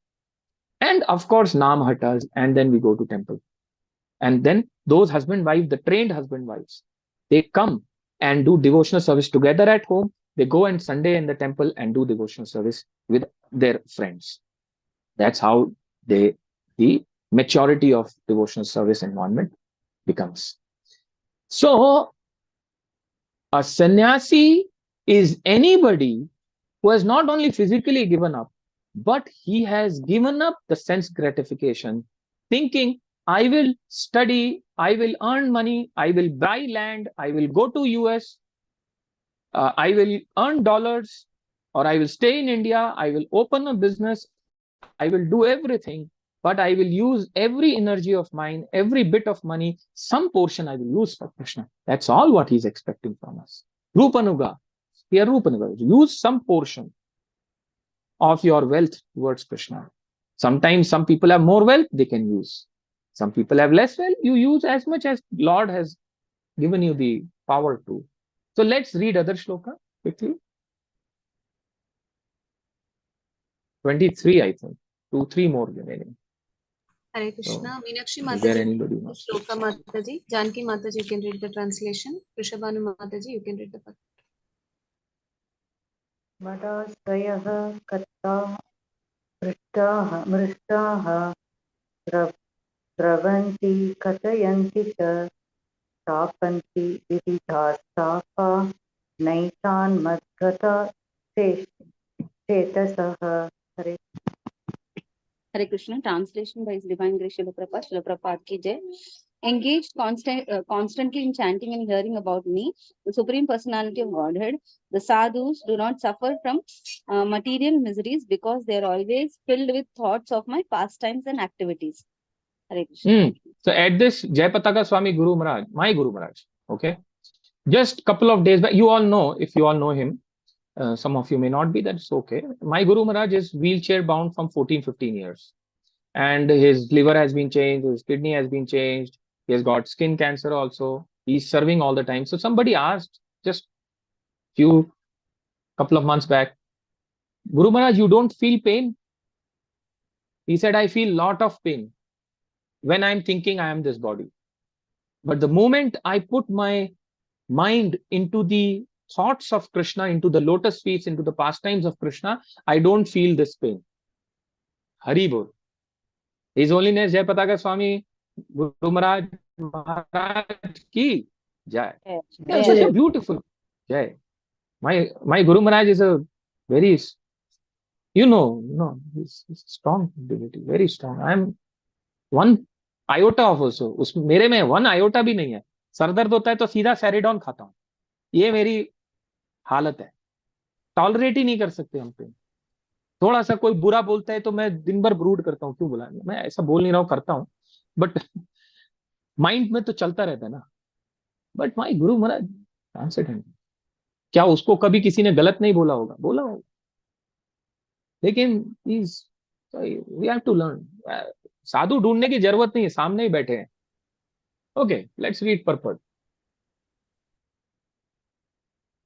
S3: And of course, Naam Hatas, and then we go to temple. And then those husband-wife, the trained husband-wives, they come and do devotional service together at home. They go on Sunday in the temple and do devotional service with their friends. That's how the maturity of devotional service environment becomes. So, a sannyasi is anybody who has not only physically given up, but he has given up the sense gratification, thinking, I will study, I will earn money, I will buy land, I will go to US, I will earn dollars, or I will stay in India, I will open a business, I will do everything, but I will use every energy of mine, every bit of money, some portion I will use for Krishna. That's all what he's expecting from us. Rupanuga, here Rupanuga, use some portion of your wealth towards Krishna. Sometimes some people have more wealth, they can use. Some people have less wealth, you use as much as Lord has given you the power to. So let's read other shloka quickly. 23, I think. 2-3 more remaining.
S1: Hare Krishna. Meenakshi
S3: Is there
S1: Mataji,
S3: anybody else?
S1: Shloka Mataji, Janki Mataji, you can read the translation. Rishabhanu Mataji, you can read the part.
S8: मदाश्रयः कर्ता पृष्ठ
S2: मृष्टाः द्रवन्ति कथयन्ति च तापन्ति विविधास्तापा नैतान् मद्गता चेतसः. Hare Krishna. Translation by His Divine Grace Srila Prabhupada ki jai. Engaged constantly in chanting and hearing about me, the Supreme Personality of Godhead. The sadhus do not suffer from material miseries because they are always filled with thoughts of my pastimes and activities. Hare Krishna.
S8: So at this Jayapataka Swami Guru Maharaj, my Guru Maharaj, okay, just couple of days back, you all know, if you all know him, some of you may not be, that's okay. My Guru Maharaj is wheelchair bound from 14-15 years. And his liver has been changed, his kidney has been changed, he has got skin cancer also, he's serving all the time. So somebody asked just couple of months back, Guru Maharaj, you don't feel pain? He said, I feel lot of pain when I'm thinking I am this body. But the moment I put my mind into the thoughts of Krishna, into the lotus feet, into the pastimes of Krishna, I don't feel this pain. Hari Bol. His Holiness Jayapataka Swami Guru Maharaj ki jai. Yeah, such a beautiful jai. My Guru Maharaj is a very, he's strong divinity, very strong. I'm one iota of also. मेरे में one iota भी नहीं है. Sir दर्द होता है तो सीधा सेरिडॉन खाता हूँ. ये मेरी हालत है. टॉलरेट ही नहीं कर सकते हम पे. थोड़ा सा कोई बुरा बोलता है तो मैं दिन भर ब्रूड करता हूँ, क्यों बुला. मैं ऐसा बोल नहीं रहा हूँ, करता हूँ, बट माइंड में तो चलता रहता है ना. But my Guru Maharaj transcendent. क्या उसको कभी किसी ने गलत नहीं बोला होगा? बोला होगा, लेकिन वी हैव टू लर्न. साधु ढूंढने की जरूरत नहीं है, सामने ही बैठे हैं. Okay, let's read पर्पट.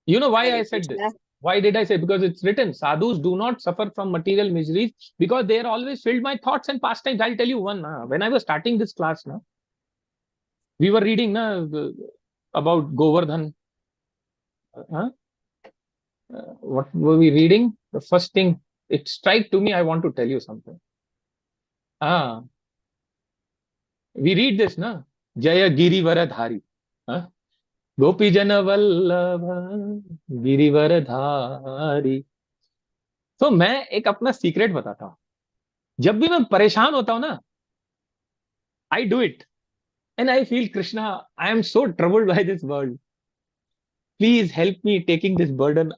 S8: You know why I said this? Why did I say? Because it's written, sadhus do not suffer from material miseries because they are always filled by thoughts and pastimes. I'll tell you one. When I was starting this class, we were reading about Govardhan. What were we reading? The first thing, it struck to me, I want to tell you something. We read this, Jaya Girivaradhari. गोपी जन वल्लभ गिरिवरधारी. तो मैं एक अपना secret बताता हूं. जब भी मैं परेशान होता हूं ना, I do it and I feel Krishna, I am so troubled by this world, please help me taking this burden.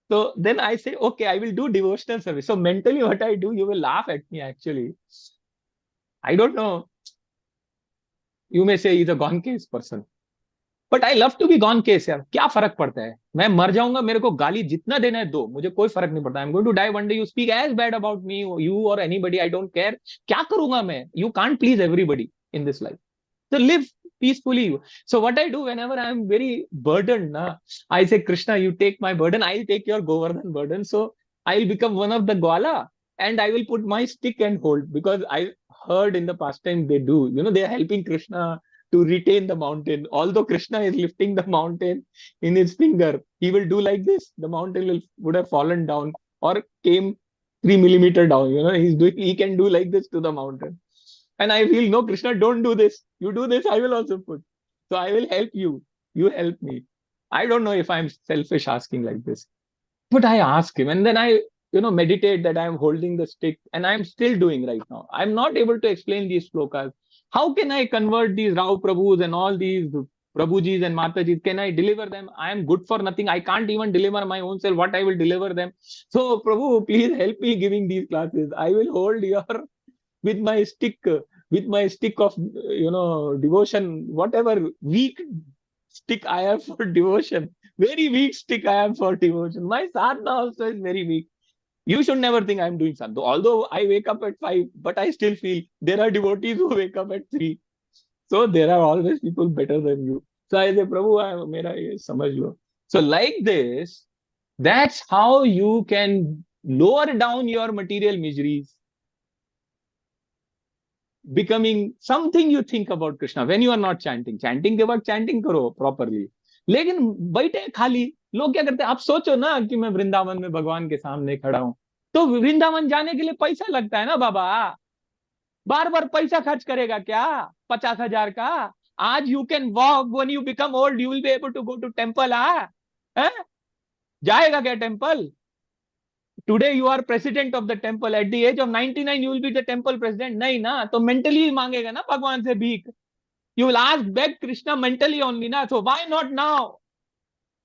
S8: So then I say, okay, I will do devotional service. So mentally what I do, you will laugh at me actually. I don't know. You may say he's a gone case person. But I love to be gone case. यार क्या फर्क पड़ता है, मैं मर जाऊंगा, मेरे को गाली जितना देना है दो, मुझे कोई फर्क नहीं पड़ता. I am going to die one day. You speak as bad about me, you और एनीबडी, आई डोंट केयर. क्या करूंगा मैं? You can't please everybody in this life. So live peacefully. So what I do whenever I am very burdened, I say, Krishna, you take my burden, I'll take your Govardhan burden. So I'll become one of the Gwala and I will put my stick and hold, because I heard in the past time they do, they are helping Krishna to retain the mountain. Although Krishna is lifting the mountain in his finger, he will do like this. The mountain would have fallen down or came 3 millimeters down. He can do like this to the mountain. And I feel, no, Krishna, don't do this. You do this, I will also put. So I will help you. You help me. I don't know if I'm selfish asking like this, but I ask him, and then I, meditate that I am holding the stick, and I'm still doing right now. I'm not able to explain these slokas. How can I convert these Rao Prabhus and all these Prabhujis and Matajis? Can I deliver them? I am good for nothing. I can't even deliver my own self. What I will deliver them? So Prabhu, please help me giving these classes. I will hold your with my stick of devotion, whatever weak stick I have for devotion, very weak stick I have for devotion. My sadhana also is very weak. You should never think I'm doing sadhana. Although I wake up at 5, but I still feel there are devotees who wake up at 3. So there are always people better than you. So I say, Prabhu, mera ye samajh lo. So like this, that's how you can lower down your material miseries, becoming something you think about Krishna when you are not chanting. Chanting के बाद chanting करो properly. लेकिन बैठे खाली लोग क्या करते हैं? आप सोचो ना कि मैं वृंदावन में भगवान के सामने खड़ा हूँ, तो वृंदावन जाने के लिए पैसा लगता है ना बाबा, बार बार पैसा खर्च करेगा क्या 50,000 का? आज you can walk, when you become old you will be able to go to temple. जाएगा क्या temple? Today you are president of the temple, at the age of 99 you will be the temple president? नहीं ना, तो mentally मांगेगा ना भगवान से भीख। You will ask beg Krishna mentally only ना, so why not now?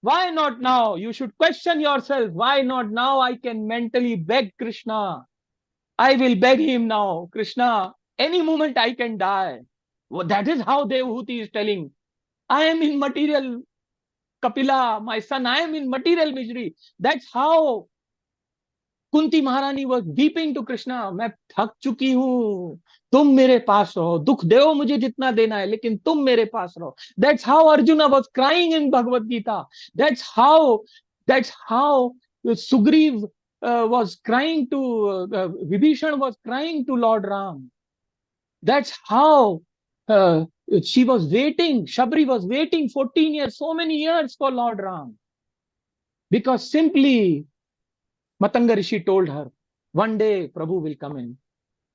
S8: Why not now? You should question yourself. Why not now? I can mentally beg Krishna. I will beg him now. Krishna, any moment I can die. Well, that is how Devhuti is telling. I am in material, Kapila, my son, I am in material misery. That's how Kunti महारानी was weeping to Krishna. मैं थक चुकी हूँ, तुम मेरे पास रहो, दुख दो मुझे जितना देना है लेकिन तुम मेरे पास रहो. That's how Arjuna was crying in Bhagavad Gita. That's how Sugriv was crying to Vibhishan was crying to Lord Ram. That's how she was waiting, Shabri was waiting 14 years, so many years for Lord Ram, because simply Matanga Rishi told her, one day Prabhu will come and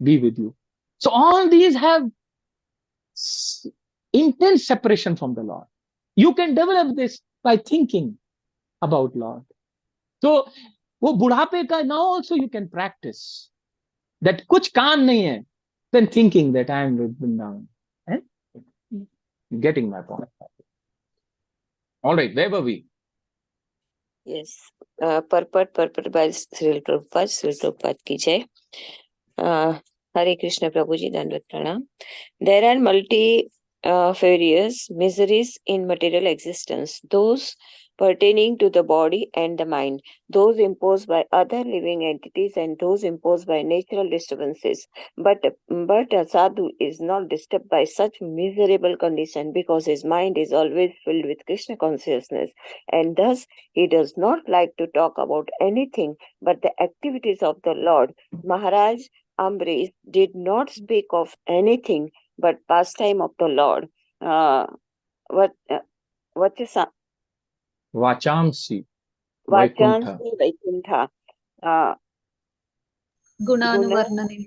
S8: be with you. So all these have intense separation from the Lord. You can develop this by thinking about Lord. So वो बुढ़ापे का now also you can practice that कुछ काम नहीं है, then thinking that I am with Vrindavan. Getting my point. All right, where were we?
S9: Yes. Purport by Srila Prabhupada ki jai. Hare Krishna Prabhuji, Dandavat Pranam. There are various miseries in material existence, those pertaining to the body and the mind, those imposed by other living entities and those imposed by natural disturbances. But a sadhu is not disturbed by such miserable condition because his mind is always filled with Krishna consciousness, and thus he does not like to talk about anything but the activities of the Lord. Maharaj Ambrish did not speak of anything but pastime of the Lord. What is
S8: Vachamsi
S9: Vachansi Vaikuntha.
S1: Gunanuvarnane.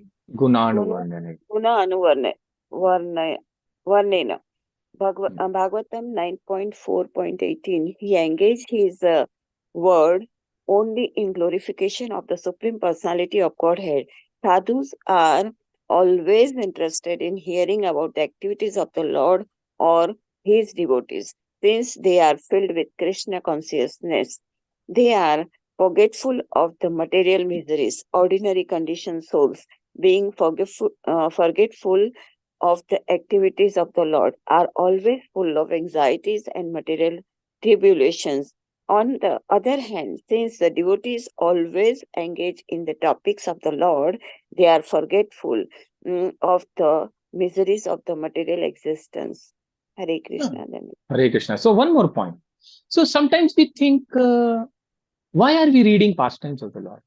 S9: Varnena. Bhagavatam 9.4.18. He engaged his word only in glorification of the Supreme Personality of Godhead. Sadhus are always interested in hearing about the activities of the Lord or his devotees. Since they are filled with Krishna consciousness, they are forgetful of the material miseries. Ordinary conditioned souls, being forgetful of the activities of the Lord, are always full of anxieties and material tribulations. On the other hand, since the devotees always engage in the topics of the Lord, they are forgetful of the miseries of the material existence. Hare Krishna.
S8: Hare Krishna. So one more point. So sometimes we think, why are we reading pastimes of the Lord?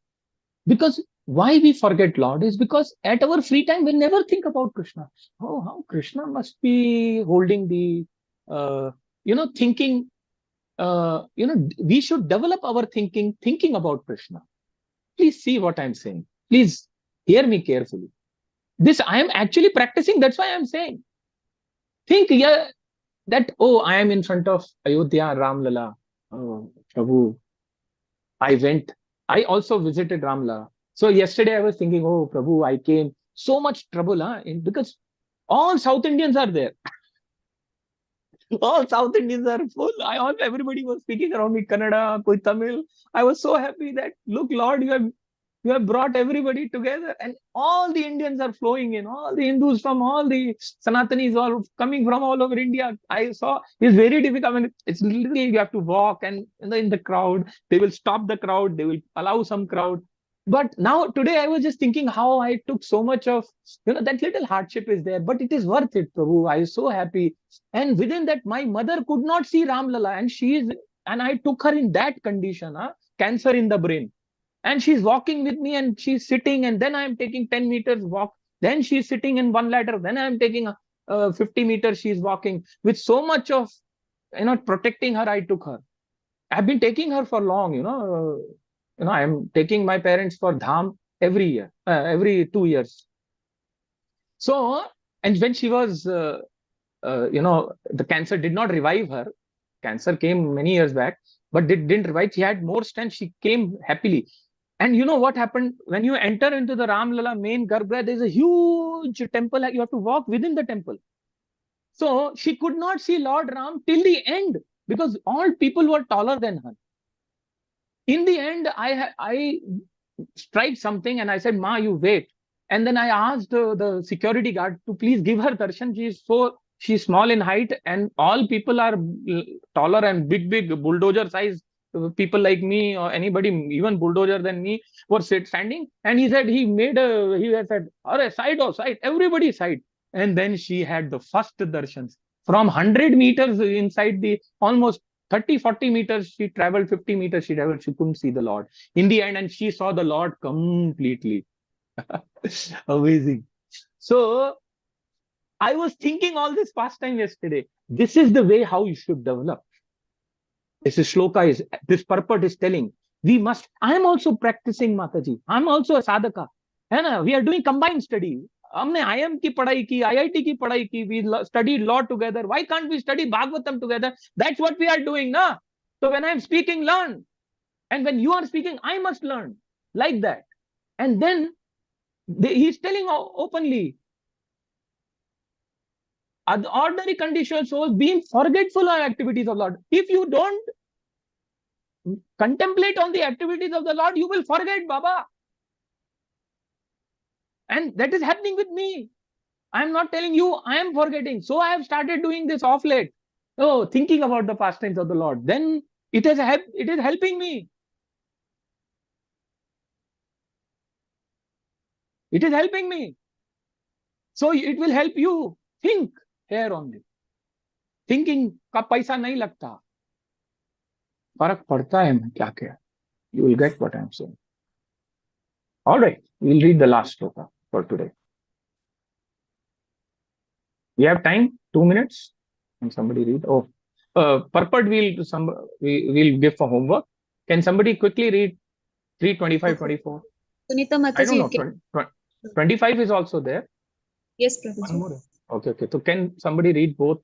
S8: Because why we forget Lord is because at our free time we never think about Krishna. Oh, how Krishna must be holding the, thinking. We should develop our thinking about Krishna. Please see what I'm saying. Please hear me carefully. This I am actually practicing. That's why I'm saying. Think, that, oh, I am in front of Ayodhya, Ramlala. Oh, Prabhu. I also visited Ramlala. So yesterday I was thinking, oh, Prabhu, I came. So much trouble, because all South Indians are there. All South Indians are full. Everybody was speaking around me, Kannada, koi Tamil. I was so happy that, look, Lord, you have brought everybody together, and all the Indians are flowing in. All the Hindus from all the Sanatanis, all coming from all over India. I saw it's very difficult. I mean, it's literally you have to walk, and in the crowd, they will stop the crowd. They will allow some crowd. But now today I was just thinking how I took so much of, that little hardship is there, but it is worth it, Prabhu. I was so happy. And within that, my mother could not see Ramlala, and I took her in that condition, cancer in the brain. And she's walking with me and she's sitting, and then I'm taking 10 meters walk. Then she's sitting in one ladder. Then I'm taking 50 meters. She's walking with so much of, protecting her. I took her. I've been taking her for long, I am taking my parents for dham every year, every 2 years. So, and when she was, the cancer did not revive her. Cancer came many years back, but didn't revive. She had more strength. She came happily. And you know what happened? When you enter into the Ram Lala main Garbhagriha, there's a huge temple. You have to walk within the temple. So she could not see Lord Ram till the end because all people were taller than her. In the end, I tried something and I said, Ma, you wait. And then I asked the security guard to please give her darshan. She's small in height and all people are taller and big bulldozer size. People like me or anybody even bulldozer than me were standing. And he said, he had said, "Arey, side or side, everybody side." And then she had the first darshans. From 100 meters inside the almost 30-40 meters she traveled, 50 meters she traveled, she couldn't see the Lord. In the end, and she saw the Lord completely. Amazing. So I was thinking all this past time yesterday. This is the way how you should develop. This purport is telling, we must, I am also practicing, Mataji. I'm also a sadhaka. We are doing combined study. हमने IIM की पढ़ाई की, IIT की पढ़ाई की, we studied law together. Why can't we study Bhagavatam together? That's what we are doing, na? So when I'm speaking, learn. And when you are speaking, I must learn. Like that. And then he's telling openly, ordinary conditional souls being forgetful of activities of Lord. If you don't contemplate on the activities of the Lord, you will forget, Baba. And that is happening with me. I am not telling you, I am forgetting. So I have started doing this off late. Oh, thinking about the pastimes of the Lord. Then it is helping me. It is helping me. So it will help you think here only. Thinking का पैसा नहीं लगता. फर्क पड़ता है मैं क्या क्या. You will get what I am saying. All right, we'll read the last sloka for today. We have time, 2 minutes. Can somebody read? Oh, purport we'll give for homework. Can somebody quickly read 3:25, 24?
S1: Sunita Mataji,
S8: I don't know. 25 is also there.
S1: Yes, Prabhuji.
S8: One more. Okay. So can somebody read both?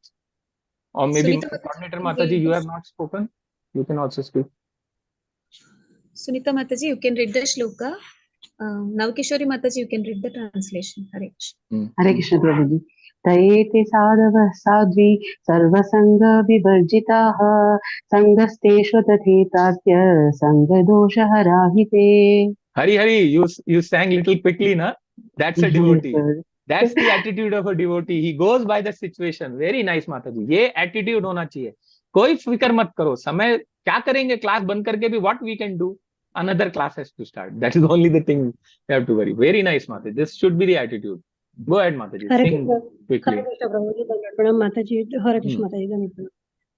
S8: Or maybe
S1: Sunita
S8: Coordinator
S1: Mataji,
S8: Mataji, you have not spoken. You can also speak.
S1: Sunita Mataji, you can read the shloka. Navkishori Mataji, you can read the translation. Hare Krishna.
S2: Hare Krishna Prabhuji. Tayete sadhava sadvi sarvasanga vivarjitaha sangasteshu tathetadya sanga harahite.
S8: Hari, you sang little quickly, na? That's a devotee. That's the attitude of a devotee. He goes by the situation. Very nice, Mataji. ये attitude होना चाहिए. कोई फिक्र मत करो. समय क्या करेंगे class बंद करके भी what we can do? Another class has to start. That is only the thing you have to worry. Very nice, Mataji. This should be the attitude. Go ahead, Mataji. Sing quickly.
S10: Hare Krishna Prabhuji, Pranam Mataji, Hare Krishna Mataji, Pranam.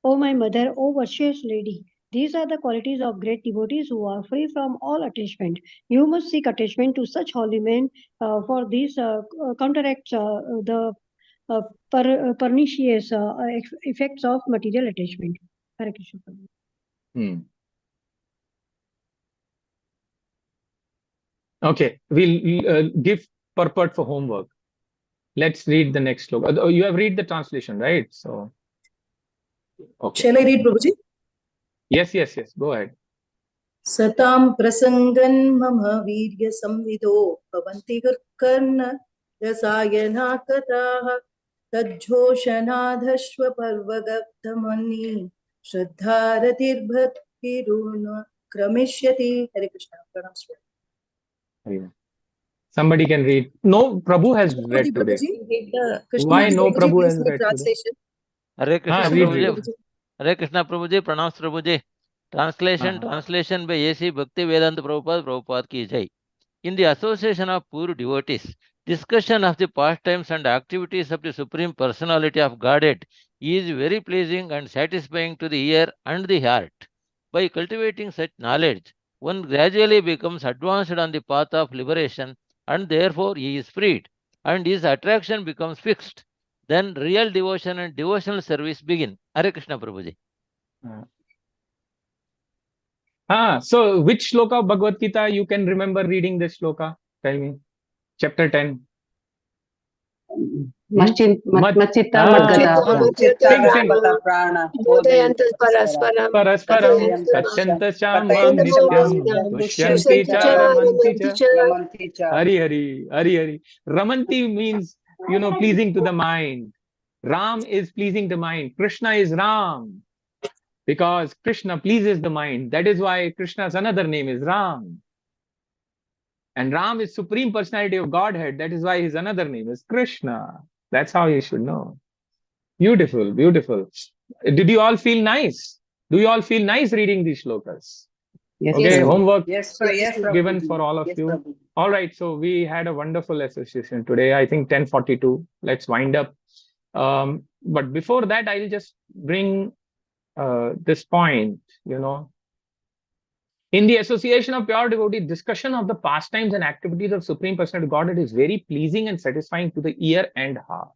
S10: Oh my mother, oh virtuous lady, these are the qualities of great devotees who are free from all attachment. You must seek attachment to such holy men, for these counteracts the pernicious effects of material attachment. Hare Krishna Prabhuji.
S8: Okay, we'll give purport for homework. Let's read the next sloka. You have read the translation, right? So, okay.
S11: Shall I read, Prabhuji?
S8: Yes. Go ahead.
S11: Satam prasangan mama virya samvido bhavanti karna rasayana kataha tadjhoshanadhashva parvagaptamani shraddharatir bhaktiruna kramishyati. Hare Krishna. Pranam.
S8: Somebody can read. No, Prabhu has read today. Why no Prabhu has read today?
S4: Hare Krishna Prabhuji. Hare Krishna Prabhuji. Pranam Prabhuji. Translation by A.C. Bhakti Vedanta Prabhupada ki jai. In the association of poor devotees, discussion of the pastimes and activities of the Supreme Personality of Godhead is very pleasing and satisfying to the ear and the heart. By cultivating such knowledge, one gradually becomes advanced on the path of liberation, and therefore he is freed, and his attraction becomes fixed. Then real devotion and devotional service begin. Hare Krishna Prabhuji.
S8: So which shloka of Bhagavad Gita you can remember reading this shloka? Tell me. Chapter 10.
S7: Machitta
S8: Sing.
S6: Parasparam
S8: Parasparam Kachyanta Shamam Nityam Tushyanti Charamanti Cha. Hari. Ramanti means, pleasing to the mind. Ram is pleasing the mind. Krishna is Ram. Because Krishna pleases the mind. That is why Krishna's another name is Ram. And Ram is Supreme Personality of Godhead. That is why his another name is Krishna. That's how you should know. Beautiful. Did you all feel nice? Do you all feel nice reading these shlokas?
S7: Yes,
S8: Okay,
S7: Prabhu.
S8: homework
S5: Yes,
S8: given
S5: Prabhuji.
S8: for all of
S5: Yes,
S8: you.
S5: Prabhuji.
S8: All right, so we had a wonderful association today. I think 10:42. Let's wind up. But before that, I'll just bring this point, In the association of pure devotee, discussion of the pastimes and activities of Supreme Personality of Godhead is very pleasing and satisfying to the ear and heart.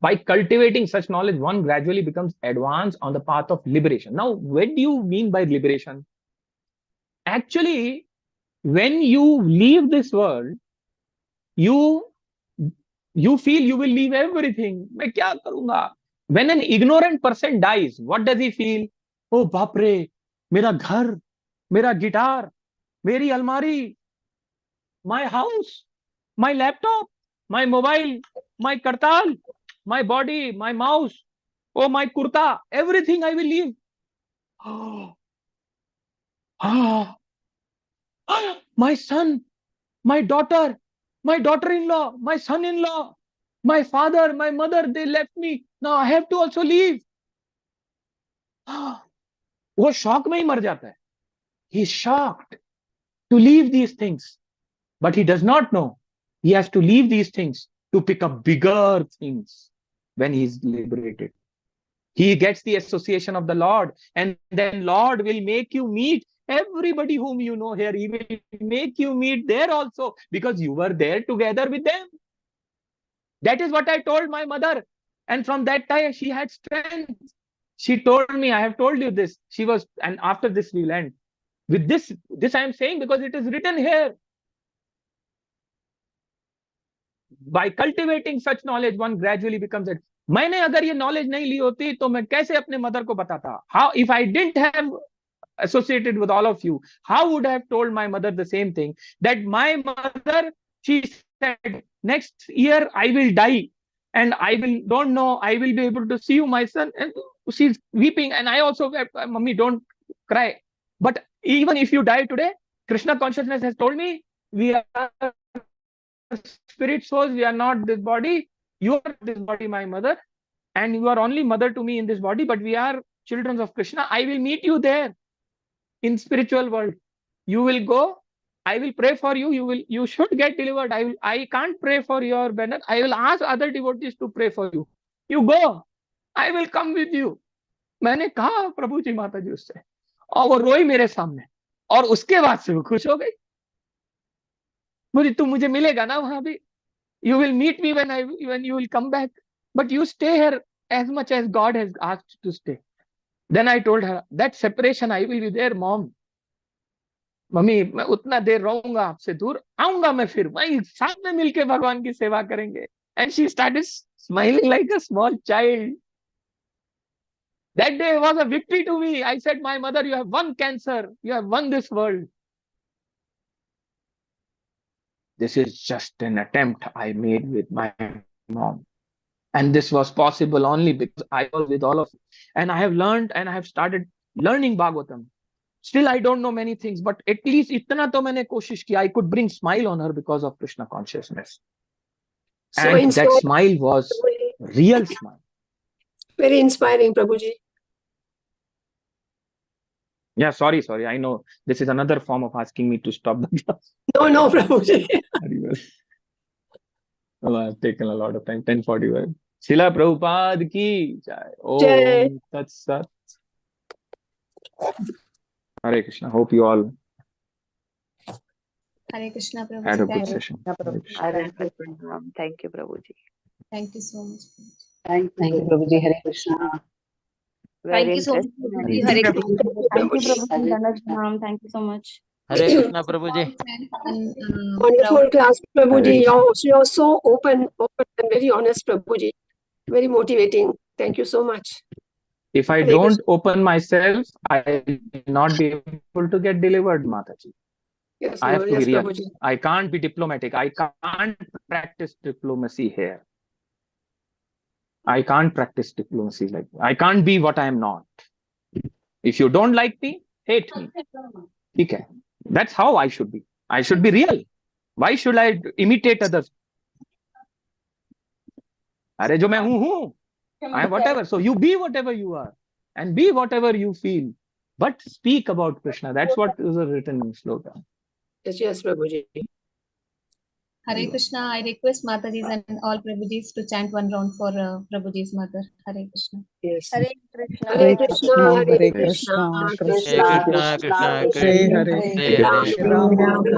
S8: By cultivating such knowledge, one gradually becomes advanced on the path of liberation. Now, what do you mean by liberation? Actually, when you leave this world, you feel you will leave everything. मैं क्या करूंगा? When an ignorant person dies, what does he feel? Oh, बाप रे, मेरा घर, मेरा guitar, मेरी अलमारी, my house, my laptop, my mobile, my kartal, my body, my mouse, oh, my kurta, everything I will leave. My son, my daughter, my daughter-in-law, my son-in-law, my father, my mother, they left me. Now I have to also leave. वो shock में ही मर जाता है. He is shocked to leave these things. But he does not know. He has to leave these things to pick up bigger things when he is liberated. He gets the association of the Lord, and then Lord will make you meet everybody whom you know here. He will make you meet there also, because you were there together with them. That is what I told my mother. And from that time, she had strength. She told me, I have told you this. She was, and after this we will end. With this I am saying because it is written here. By cultivating such knowledge, one gradually becomes it. मैंने अगर ये knowledge नहीं ली होती तो मैं कैसे अपने mother को बताता? How, if I didn't have associated with all of you, how would I have told my mother the same thing? That my mother, she said, next year I will die, and I don't know, I will be able to see you, my son. And she's weeping, and I also wept. Mummy, don't cry. But even if you die today, Krishna consciousness has told me, we are spirit souls, we are not this body. You are this body, my mother, and you are only mother to me in this body, but we are children of Krishna. I will meet you there in spiritual world. You will go, I will pray for you, you should get delivered. I can't pray for your banner. I will ask other devotees to pray for you. You go, I will come with you. मैंने कहा प्रभु जी माता जी उससे, और वो रोई मेरे सामने, और उसके बाद से वो खुश हो गई. तू मुझे मिलेगा ना वहां भी. You will meet me when you will come back, but you stay here as much as God has asked to stay. Then I told her, that separation I will be there, mom. Mummy, मैं उतना देर रहूंगा आपसे दूर, आऊंगा मैं फिर वहीं साथ में मिलके भगवान की सेवा करेंगे. And she started smiling like a small child. That day was a victory to me. I said, my mother, you have won cancer. You have won this world. This is just an attempt I made with my mom. And this was possible only because I was with all of you. And I have learned, and I have started learning Bhagavatam. Still, I don't know many things, but at least itna to maine koshish ki I could bring smile on her because of Krishna consciousness.
S6: So
S8: And that
S6: inspiring.
S8: smile was real smile.
S6: Very inspiring, Prabhuji.
S8: Yeah, sorry. I know this is another form of asking me to stop the class.
S6: No, Prabhuji.
S8: Well, I've taken a lot of time. 10:45. Srila Prabhupada ki jai.
S6: Jai.
S8: Om Tat Sat. Hare Krishna. Hope you all
S1: Hare Krishna, Prabhuji.
S8: had a good session.
S9: Thank you, Prabhuji.
S1: Thank you so much.
S5: Thank you,
S7: Prabhuji. Hare Krishna.
S9: Very
S1: Thank you so much,
S9: interesting.
S1: Prabhuji. Hare
S2: Thank
S1: Krishna.
S2: you, Prabhuji. Dandavat Pranam. Thank you so much.
S4: Hare Krishna, Prabhuji.
S6: Wonderful class, Prabhuji.
S3: Krishna.
S6: You're so open and very honest, Prabhuji. Very motivating. Thank you so much.
S3: If I
S6: Hare
S3: don't
S6: Krishna.
S3: open myself, I will not be able to get delivered, Mataji.
S6: Yes,
S3: I have to
S6: yes,
S3: be real.
S6: Prabhuji.
S3: I can't be diplomatic. I can't practice diplomacy here. I can't practice diplomacy like that. I can't be what I am not. If you don't like me, hate me. Okay. That's how I should be. I should be real. Why should I imitate others? Arey jo main hu. I am whatever. So you be whatever you are and be whatever you feel. But speak about Krishna. That's what is written in sloka.
S6: Yes, Prabhuji.
S1: Hare Krishna. I request Mataji's and all Prabhujis to chant one round for Prabhuji's mother. Hare Krishna.
S6: Yes.
S9: Hare Krishna.
S6: Hare Krishna, Hare
S3: Krishna,
S6: Krishna,
S4: Krishna
S6: Krishna
S4: Krishna,
S6: Krishna,
S4: Krishna
S6: Hare
S4: Hare
S6: Ram,
S4: Hare,
S6: Ram,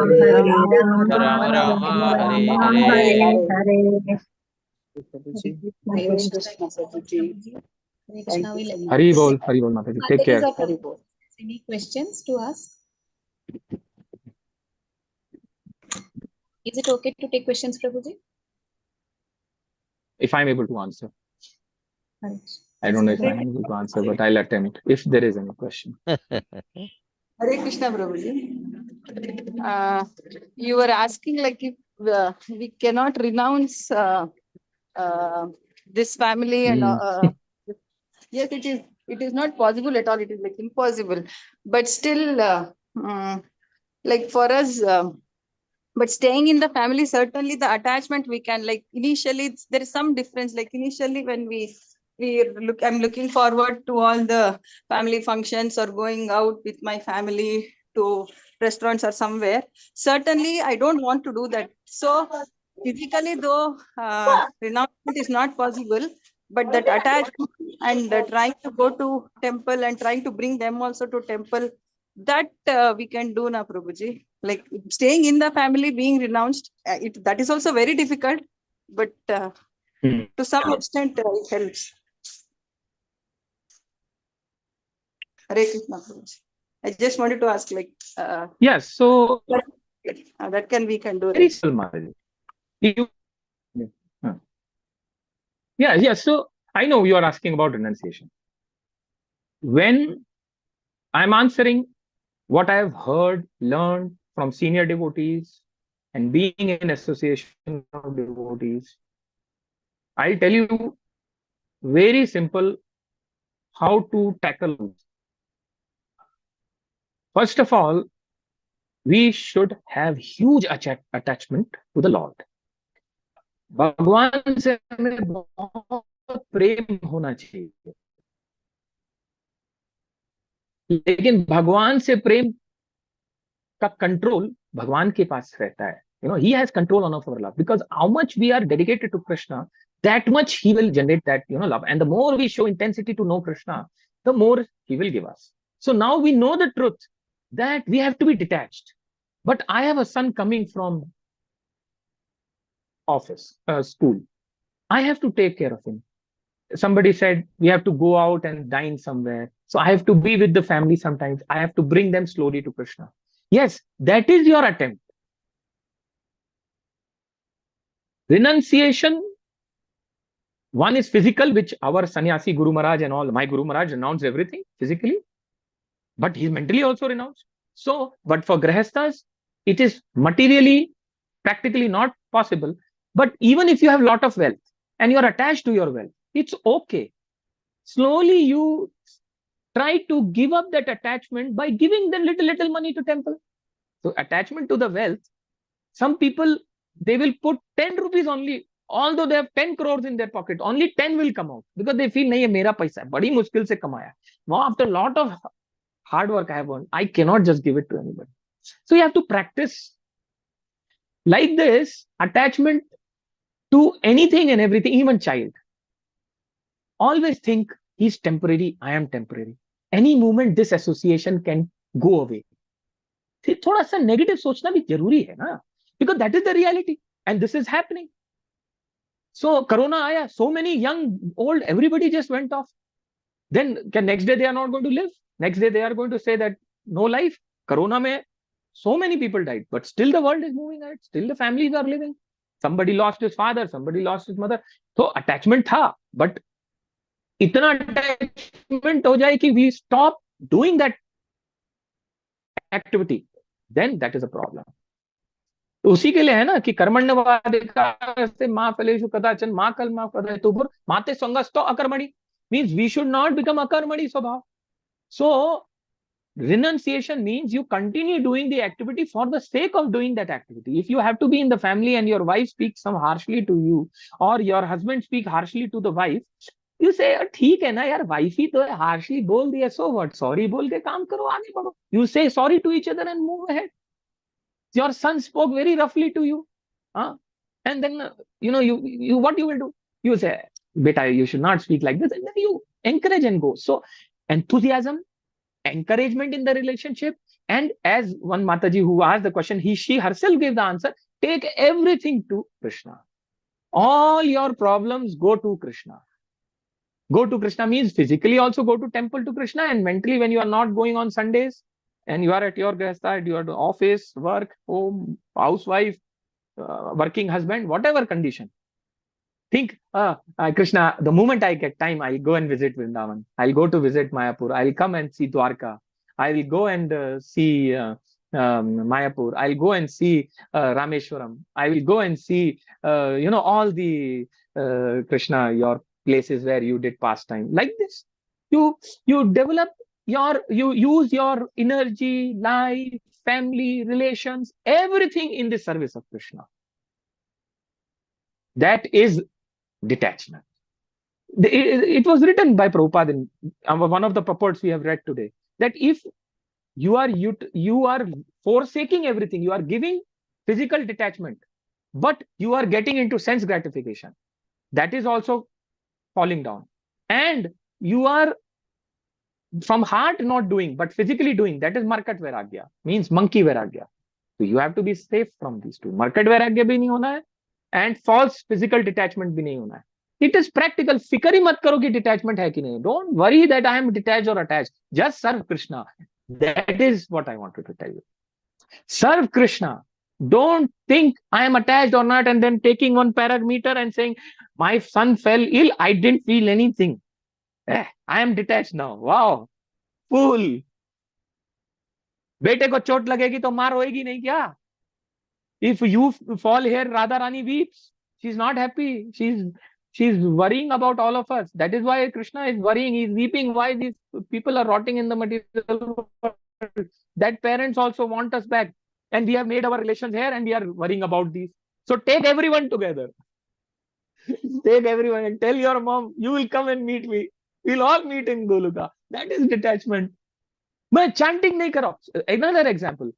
S6: Hare Ram,
S4: Rama Rama, Hare Hare.
S5: Hare Krishna, Prabhuji.
S1: Hare
S5: Thank
S1: Krishna.
S5: you
S1: Will
S5: so much.
S3: Hari Bol, Mataji. Take
S1: Mataji's
S3: care.
S1: or Prabhuji any questions to ask? Is it okay to take questions, Prabhuji?
S3: If I'm able to answer.
S1: Hare
S3: I don't know if I'm able to answer, but I'll attempt if there is any question.
S7: Hare Krishna, Prabhuji. You were asking like if we cannot renounce this family and yes, it is not possible at all. It is like impossible. But still, like for us, but staying in the family, certainly the attachment we can like initially there is some difference. Like initially when I'm looking forward to all the family functions or going out with my family to restaurants or somewhere. Certainly, I don't want to do that. So physically, though, renouncement is not possible, but that attachment and trying to go to temple and trying to bring them also to temple, that we can do now, Prabhuji. Like staying in the family, being renounced, that is also very difficult, but to some extent it helps. Hare Krishna, Prabhuji. I just wanted to ask, like,
S3: yes, so
S7: that we can do.
S3: Very simple, yeah. So I know you are asking about renunciation. When I'm answering what I have heard, learned from senior devotees and being in association of devotees, I'll tell you very simple how to tackle. First of all, we should have huge attachment to the Lord. भगवान से हमें बहुत प्रेम होना चाहिए, लेकिन भगवान से प्रेम का कंट्रोल भगवान के पास रहता है. He has control on our love, because how much we are dedicated to Krishna, that much he will generate that love, and the more we show intensity to know Krishna, the more he will give us. So now we know the truth that we have to be detached. But I have a son coming from office, school. I have to take care of him. Somebody said we have to go out and dine somewhere, so I have to be with the family sometimes. I have to bring them slowly to Krishna. Yes, that is your attempt. Renunciation, one is physical, which our sannyasi Guru Maharaj and all, my Guru Maharaj renounced everything physically, but he mentally also renounced. So, but for Grihasthas, it is materially, practically not possible. But even if you have a lot of wealth and you're attached to your wealth, it's okay. Slowly you try to give up that attachment by giving them little money to temple. So attachment to the wealth, some people, they will put 10 rupees only, although they have 10 crores in their pocket, only 10 will come out because they feel, nahi, ye mera paisa hai, badi mushkil se kamaya. Now after a lot of hard work I have earned, I cannot just give it to anybody. So you have to practice like this, attachment to anything and everything, even child. Always think he's temporary, I am temporary. Any moment this association can go away. थोड़ा सा negative सोचना भी जरूरी है ना, because that is the reality and this is happening. So corona आया, so many young, old, everybody just went off.
S8: then next day they are not going to live. Next day they are going to say that no life. Corona mein so many people died, but still the world is moving ahead. Still the families are living. Somebody lost his father, somebody lost his mother. So attachment था, but इतना attachment हो जाए कि we stop doing that activity, then that is a problem. तो उसी के लिए है ना कि कर्मण्यवाधिकारस्ते मा फलेषु कदाचन मा कर्मा फलेतुर्भुर् माते संगस्तो अकर्मणि, means we should not become akarmani swabhav. So renunciation means you continue doing the activity for the sake of doing that activity. If you have to be in the family and your wife speaks some harshly to you, or your husband speak harshly to the wife, you say ठीक है ना यार, wife ही तो harshly बोल दिया, so what, sorry बोल के काम करो, आगे बढ़ो. You say sorry to each other and move ahead. Your son spoke very roughly to you, and then you what you will do? You say, beta, you should not speak like this, and then you encourage and go. So enthusiasm, encouragement in the relationship, and as one Mataji who asked the question, she herself gave the answer. Take everything to Krishna. All your problems go to Krishna. Go to Krishna means physically also go to temple to Krishna, and mentally when you are not going on Sundays and you are at your grihastha, you are at office, work, home, housewife, working husband, whatever condition. Think, Krishna, the moment I get time, I'll go and visit Vrindavan. I'll go to visit Mayapur. I'll come and see Dwarka. I will go and see Mayapur. I'll go and see Rameshwaram. I will go and see, all the Krishna, your places where you did pastime. Like this, you develop you use your energy, life, family, relations, everything in the service of Krishna. That is detachment. It was written by Prabhupada in one of the purports we have read today, that if you are forsaking everything, you are giving physical detachment, but you are getting into sense gratification, that is also falling down. And you are from heart not doing, but physically doing, that is Markat Vairagya, means monkey Vairagya. So you have to be safe from these two. Markat Vairagya bhi nahi hona hai, and false physical detachment bhi nahi hona hai. It is practical. Fikar hi mat karo ki detachment hai ki nahi. Don't worry that I am detached or attached. Just serve Krishna. That is what I wanted to tell you. Serve Krishna. Don't think I am attached or not, and then taking one parameter and saying, my son fell ill, I didn't feel anything. I am detached now. Wow. Fool. बेटे को चोट लगेगी तो मार होएगी नहीं क्या? If you fall here, Radha Rani weeps. She's not happy. She's worrying about all of us. That is why Krishna is worrying. He's weeping. Why these people are rotting in the material world? That parents also want us back. And we have made our relations here and we are worrying about these. So take everyone together. Take everyone and tell your mom, you will come and meet me. We'll all meet in Goluka. That is detachment. But chanting nahi karo. Another example.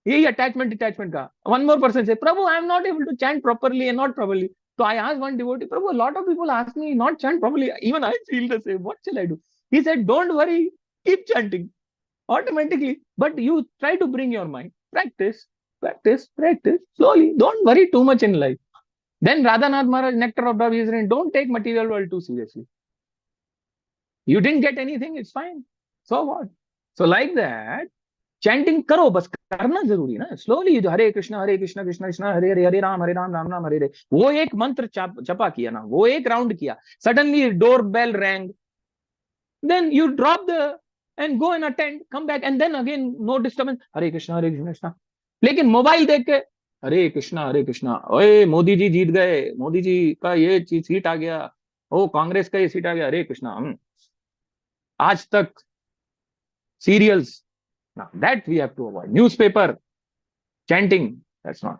S8: यही attachment detachment का. One more person say, Prabhu, I am not able to chant properly and not properly. So I asked one devotee, Prabhu, a lot of people ask me not chant properly. Even I feel the same. What shall I do? He said, don't worry, keep chanting automatically. But you try to bring your mind. Practice, practice, practice. Slowly. Don't worry too much in life. Then Radhanath Maharaj, nectar of love, is written, don't take material world too seriously. You didn't get anything, it's fine. So what? So like that, chanting करो, बस करना जरूरी ना. Slowly हरे कृष्णा कृष्णा कृष्णा हरे हरे हरे राम राम राम हरे हरे. वो एक मंत्र जपा किया ना, वो एक राउंड किया, suddenly doorbell rang, then you drop the and go and attend, come back, and then again no disturbance, हरे कृष्णा कृष्णा. लेकिन मोबाइल देख के हरे कृष्णा, ओए मोदी जी जीत गए, मोदी जी का ये सीट आ गया, ओ कांग्रेस का ये सीट आ गया, हरे कृष्णा. आज तक serials. Now that we have to avoid. Newspaper, chanting, that's not.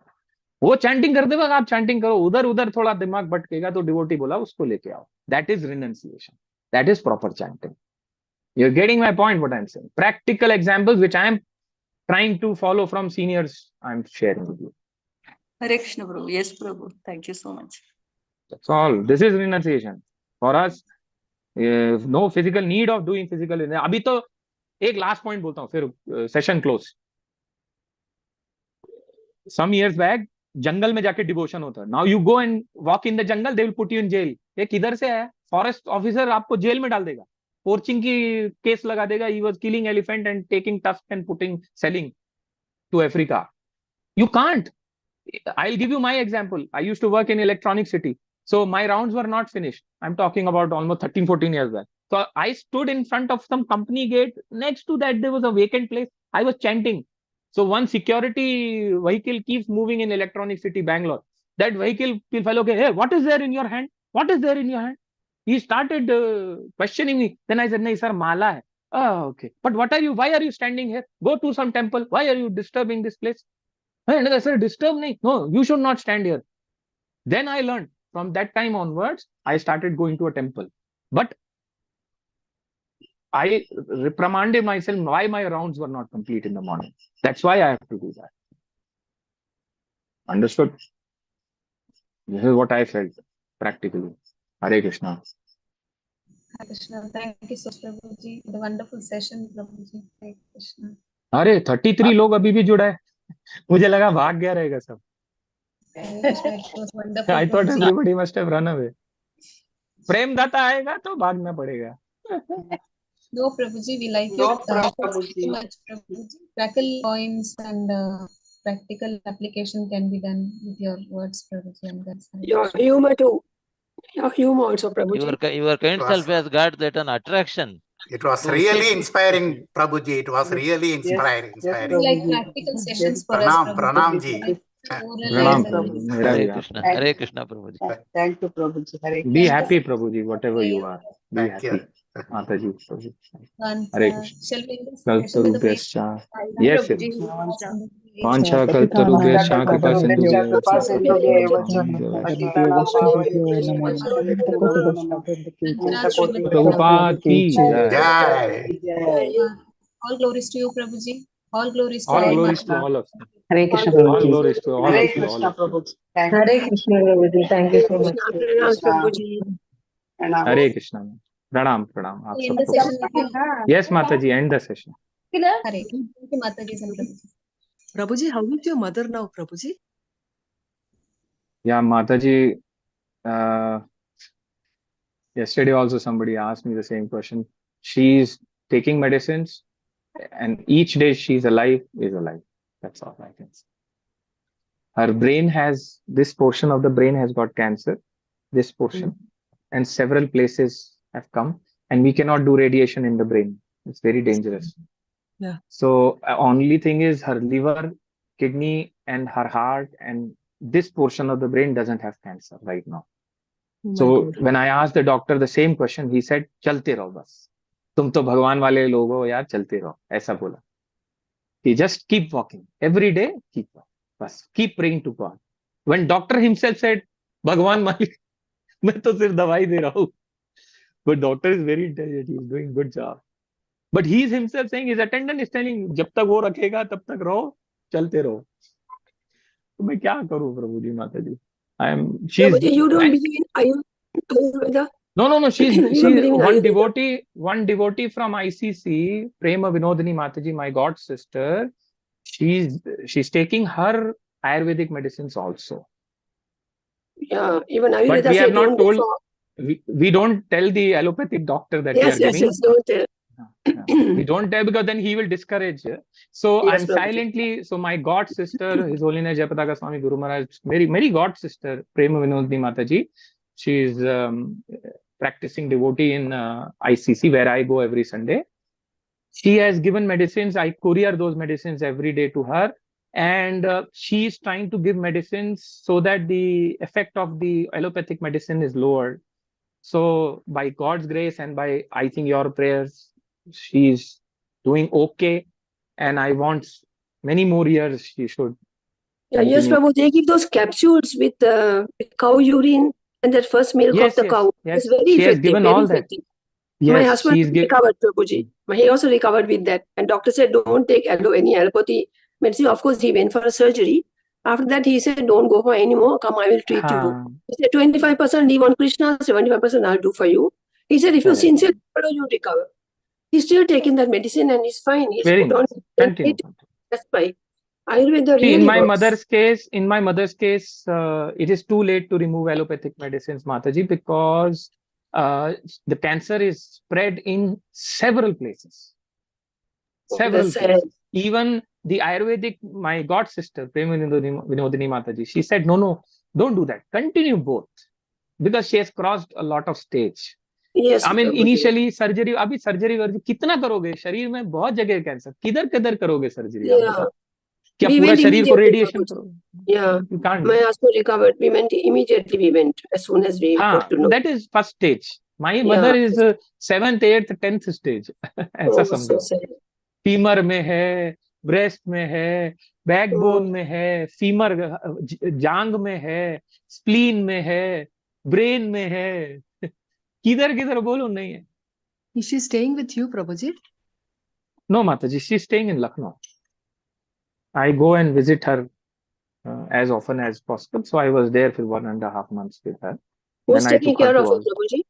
S8: वो chanting करते वक्त आप chanting करो, उधर उधर थोड़ा दिमाग भटकेगा तो devotee बोला उसको लेके आओ. That is renunciation. That is proper chanting. You're getting my point, what I'm saying. Practical examples which I am trying to follow from seniors, I'm sharing with you.
S12: Hare Krishna, Prabhu. Yes, Prabhu. Thank you so much.
S8: That's all. This is renunciation. For us, no physical need of doing physical. अभी तो एक last point बोलता हूँ फिर session close. Some years back जंगल में जाके devotion होता है. Now you go and walk in the jungle, they will put you in jail. ये किधर से है? फॉरेस्ट ऑफिसर आपको जेल में डाल देगा. पोर्चिंग की केस लगा देगा, he was killing elephant and taking tusk and selling to Africa. You can't. I'll give you my example. I used to work in Electronic City. So my rounds were not finished. I'm talking about almost 13, 14 years back. So I stood in front of some company gate. Next to that, there was a vacant place. I was chanting. So one security vehicle keeps moving in Electronic City, Bangalore. That vehicle fellow, okay, hey, what is there in your hand? What is there in your hand? He started questioning me. Then I said, no, sir, mala hai. Oh, okay. But why are you standing here? Go to some temple. Why are you disturbing this place? And I said, disturb me. No, you should not stand here. Then I learned from that time onwards, I started going to a temple. But I reprimanded myself why my rounds were not complete in the morning. That's why I have to do that. Understood? This is what I felt practically. Hare Krishna.
S1: Hare Krishna. Thank you so much, Prabhuji. The wonderful session, Prabhuji. Hare Krishna.
S8: अरे 33 लोग अभी भी जुड़ा है. मुझे लगा भाग गया रहेगा सब.
S1: Hare Krishna. It was wonderful,
S8: I thought
S1: Prabhuji.
S8: everybody must have run away. प्रेम दाता आएगा तो भागना पड़ेगा.
S1: No, Prabhuji, we like
S5: No,
S1: your
S5: Prabhuji.
S1: so much, Prabhuji. Practical points and practical application can be done with your words, Prabhuji. And that's
S6: Your humor too. Your humor also, Prabhuji.
S4: Your kind self has got that an attraction.
S13: It was
S4: to
S13: really
S4: sit-
S13: inspiring, Prabhuji. It was really inspiring.
S1: like practical sessions for us,
S13: Pranam,
S1: Prabhuji.
S13: Pranam ji.
S8: Pranam, Prabhuji. Mera
S4: Hare
S8: bhi
S4: Krishna.
S8: aapko.
S4: Hare Krishna, Prabhuji.
S5: Thank you, Prabhuji. Hare
S8: Be
S5: Krishna.
S8: happy, Prabhuji, whatever you are. Be
S13: Thank
S8: happy.
S13: you.
S8: Mataji, Prabhuji.
S1: And,
S8: Hare Krishna.
S1: shall we end this session with the
S8: Kalparupyascha.
S1: prayer?
S8: Yes,
S1: Prabhuji.
S8: yes. Pancha kalparupyascha kripa sindhubhyo Prabhupada ki jai.
S13: Jai.
S1: All glories to you, Prabhuji. All glories to
S8: All
S1: all
S8: glories to
S1: Mata.
S8: all of you.
S7: Hare Krishna,
S8: All
S7: Prabhuji.
S8: glories to all
S5: Hare
S8: of you. All
S5: Krishna,
S8: of you.
S5: Prabhuji. Thank
S7: Hare
S5: you.
S7: Krishna, Prabhuji. Thank you so much.
S6: Pranam, Prabhuji.
S8: Hare Krishna. Pranam, pranam. आप
S1: In the
S8: सबको
S1: session
S8: प्रणाम.
S1: with you.
S8: Yes, Mataji, end the session.
S1: Hare. Thank you, Mataji and Prabhuji.
S11: Prabhuji, how is your mother now, Prabhuji?
S8: Yeah, Mataji, yesterday also somebody asked me the same question. She's taking medicines and each day she's alive is alive. That's all I can say. Her brain has, this portion of the brain has got cancer, this portion, and several places have come, and we cannot do radiation in the brain. It's very dangerous.
S11: Yeah.
S8: So only thing is her liver, kidney, and her heart, and this portion of the brain doesn't have cancer right now. So when I asked the doctor the same question, he said, "चलते रहो बस, तुम तो भगवान वाले लोग हो यार, चलते रहो." ऐसा बोला. He just keep walking every day, keep walking. बस keep praying to God. When doctor himself said, "भगवान मालिक, मैं तो सिर्फ दवाई दे रहा हूँ." But doctor is very intelligent. He is doing good job. But he is himself saying, his attendant is telling, जब तक वो रखेगा तब तक रहो, चलते रहो. तो मैं क्या करूँ प्रभु जी, माता जी?
S6: Prabhuji, you don't believe in Ayurveda?
S8: No. She's
S6: You don't believe in
S8: one devotee from ICC, Prema Vinodini Mataji, my god sister. She's taking her Ayurvedic medicines also.
S6: Yeah, even Ayurveda
S8: But we
S6: said
S8: have not
S6: don't
S8: told.
S6: go for-
S8: We don't tell the allopathic doctor that we are giving.
S6: Yes, don't tell.
S8: We don't tell because then he will discourage. So
S6: Yes,
S8: I'm
S6: Prabhuji.
S8: silently. So my god sister, His Holiness Jayapataka Swami Guru Maharaj, Mary god sister, Prema Vinodini Mataji, she is practicing devotee in ICC where I go every Sunday. She has given medicines. I courier those medicines every day to her, and she is trying to give medicines so that the effect of the allopathic medicine is lowered. So by God's grace and by, I think, your prayers, she is doing okay, and I want many more years she should.
S6: Yeah, yes,
S8: continue.
S6: Prabhu, they give those capsules with cow urine and that first milk of the cow. It's very
S8: She
S6: effective.
S8: has given
S6: very
S8: all that.
S6: effective.
S8: Yes,
S6: My husband
S8: she's
S6: recovered, Prabhuji. He also recovered with that. And doctor said, don't take any allopathy medicine. Of course, he went for a surgery. After that, he said, don't go for any more. Come, I will treat you. He said, 25% leave on Krishna, 75% I'll do for you. He said, if you sincerely follow, you recover. He's still taking that medicine and he's fine. He's
S8: Very
S6: put on.
S8: nice. Continue.
S6: That's why. Ayurveda
S8: See,
S6: really
S8: in my
S6: works.
S8: mother's case, it is too late to remove allopathic medicines, Mataji, because the cancer is spread in several places. Several
S6: That's sad.
S8: places. Even the Ayurvedic, my god sister, Vinodini Mataji, she said, no, don't do that. Continue both. Because she has crossed a lot of stage.
S6: Yes,
S8: I mean,
S6: Prabhuji.
S8: initially surgery, अभी surgery वर्जरी कितना करोगे शरीर में, बहुत जगह cancer, किधर किधर करोगे सर्जरी आप
S6: Yeah.
S8: बताओ, क्या
S6: We
S8: पूरा
S6: went
S8: शरीर को
S6: immediately,
S8: रेडिएशन
S6: Prabhuji.
S8: करोगे?
S6: Yeah.
S8: You can't.
S6: My husband recovered. We went immediately. We went as soon as we got to know.
S8: that is first stage. My mother is 7th, 8th, 10th stage. ऐसा
S6: Oh, so
S8: समझो.
S6: sad.
S8: Femur में है, breast में है, backbone में है, femur जांग में है, स्प्लीन में है, ब्रेन में है, किधर किधर बोलो नहीं है.
S11: Is she staying with you, Prabhuji?
S8: No, Mataji, she's staying in Lucknow. I go and visit her as often as possible. So I was there for 1.5 months with her.
S6: Who's
S8: Then I
S6: taking
S8: took her
S6: care
S8: to
S6: of it,
S8: all.
S6: Prabhuji?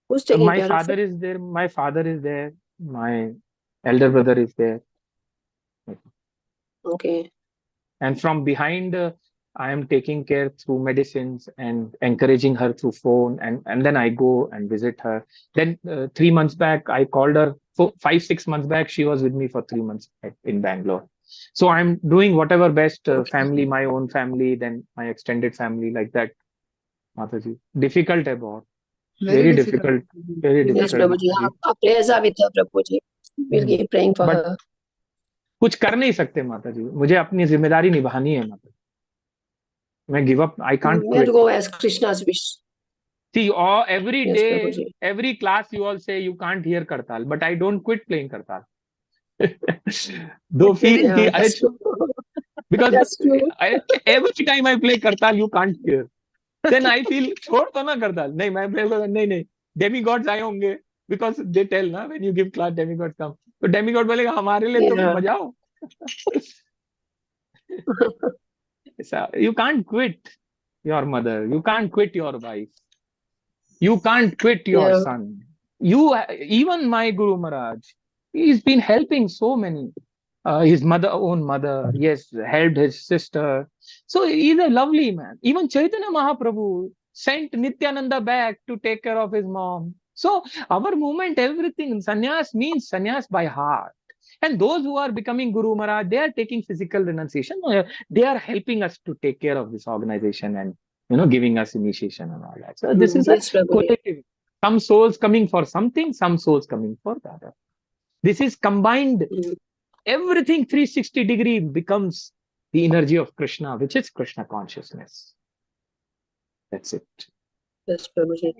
S6: Who's taking
S8: My
S6: care of
S8: father
S6: it?
S8: is there. My father is there. My elder brother is there.
S6: Okay.
S8: And from behind, I am taking care through medicines and encouraging her through phone. And then I go and visit her. Then 3 months back, I called her. 5-6 months back, she was with me for 3 months in Bangalore. So I'm doing whatever best, family, my own family, then my extended family, like that. Mataji, difficult hai bahut. Very difficult. Very difficult.
S6: Yes, Prabhuji. Our prayers are with her, Prabhuji. We'll keep praying for
S8: But
S6: her.
S8: कुछ कर नहीं सकते माताजी, मुझे अपनी जिम्मेदारी निभानी है माताजी. मैं give up, I can't
S6: We have to
S8: quit.
S6: go as Krishna's wish.
S8: See, every
S6: Yes,
S8: day,
S6: Prabhuji.
S8: every class you all say you can't hear Kartal, but I don't quit playing Kartal. Though feel
S6: Yeah,
S8: कि
S6: that's true.
S8: because
S6: That's true.
S8: every time I play Kartal, you can't hear. Then I feel छोड़ तो ना Kartal. नहीं मैं play नहीं demigods आए होंगे, because they tell ना when you give class demigods come. तो demigod बोलेगा हमारे लिए तो
S6: Yeah.
S8: बजाओ. So you can't quit your mother. You can't quit your wife. You can't quit your
S6: Yeah.
S8: son. Even my Guru Maharaj, he's been helping so many. His own mother, yes, helped his sister. So he's a lovely man. Even Chaitanya Mahaprabhu sent Nityananda back to take care of his mom. So our movement, everything, sannyas means sannyas by heart. And those who are becoming Guru Maharaj, they are taking physical renunciation. They are helping us to take care of this organization and giving us initiation and all that. So this is
S6: Yes,
S8: a
S6: Prabhuji.
S8: collective. Some souls coming for something, some souls coming for the other. This is combined. Everything 360 degree becomes the energy of Krishna, which is Krishna consciousness. That's it.
S6: Yes, Prabhuji.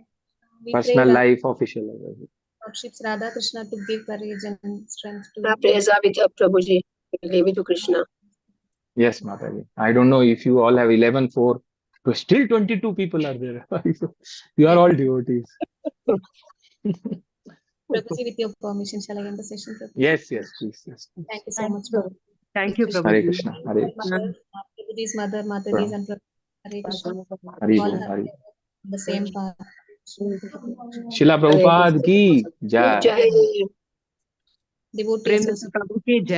S8: Personal life, official life.
S1: Worships Radha Krishna to give courage and strength to
S6: Our prayers are with her, Prabhuji. We leave it to Krishna.
S8: Yes, Mataji. I don't know if you all have 11-4, but still 22 people are there. You are all devotees.
S1: Prabhuji, with your permission, shall I end the session? Prabhuji?
S8: Yes, please. Yes.
S1: Thank you so much. Prabhuji.
S11: Thank you,
S8: Hare
S11: Prabhuji.
S8: Krishna. Hare Krishna.
S1: Prabhuji's mother, Mataji's and Prabhuji. Hare Krishna.
S8: Hare
S1: All
S8: Bol,
S1: have
S8: Hare.
S1: the same path.
S8: Srila Prabhupada ki jai.
S6: Jai.
S1: Devotee
S11: Prem
S1: association.
S11: Prabhu ki jai.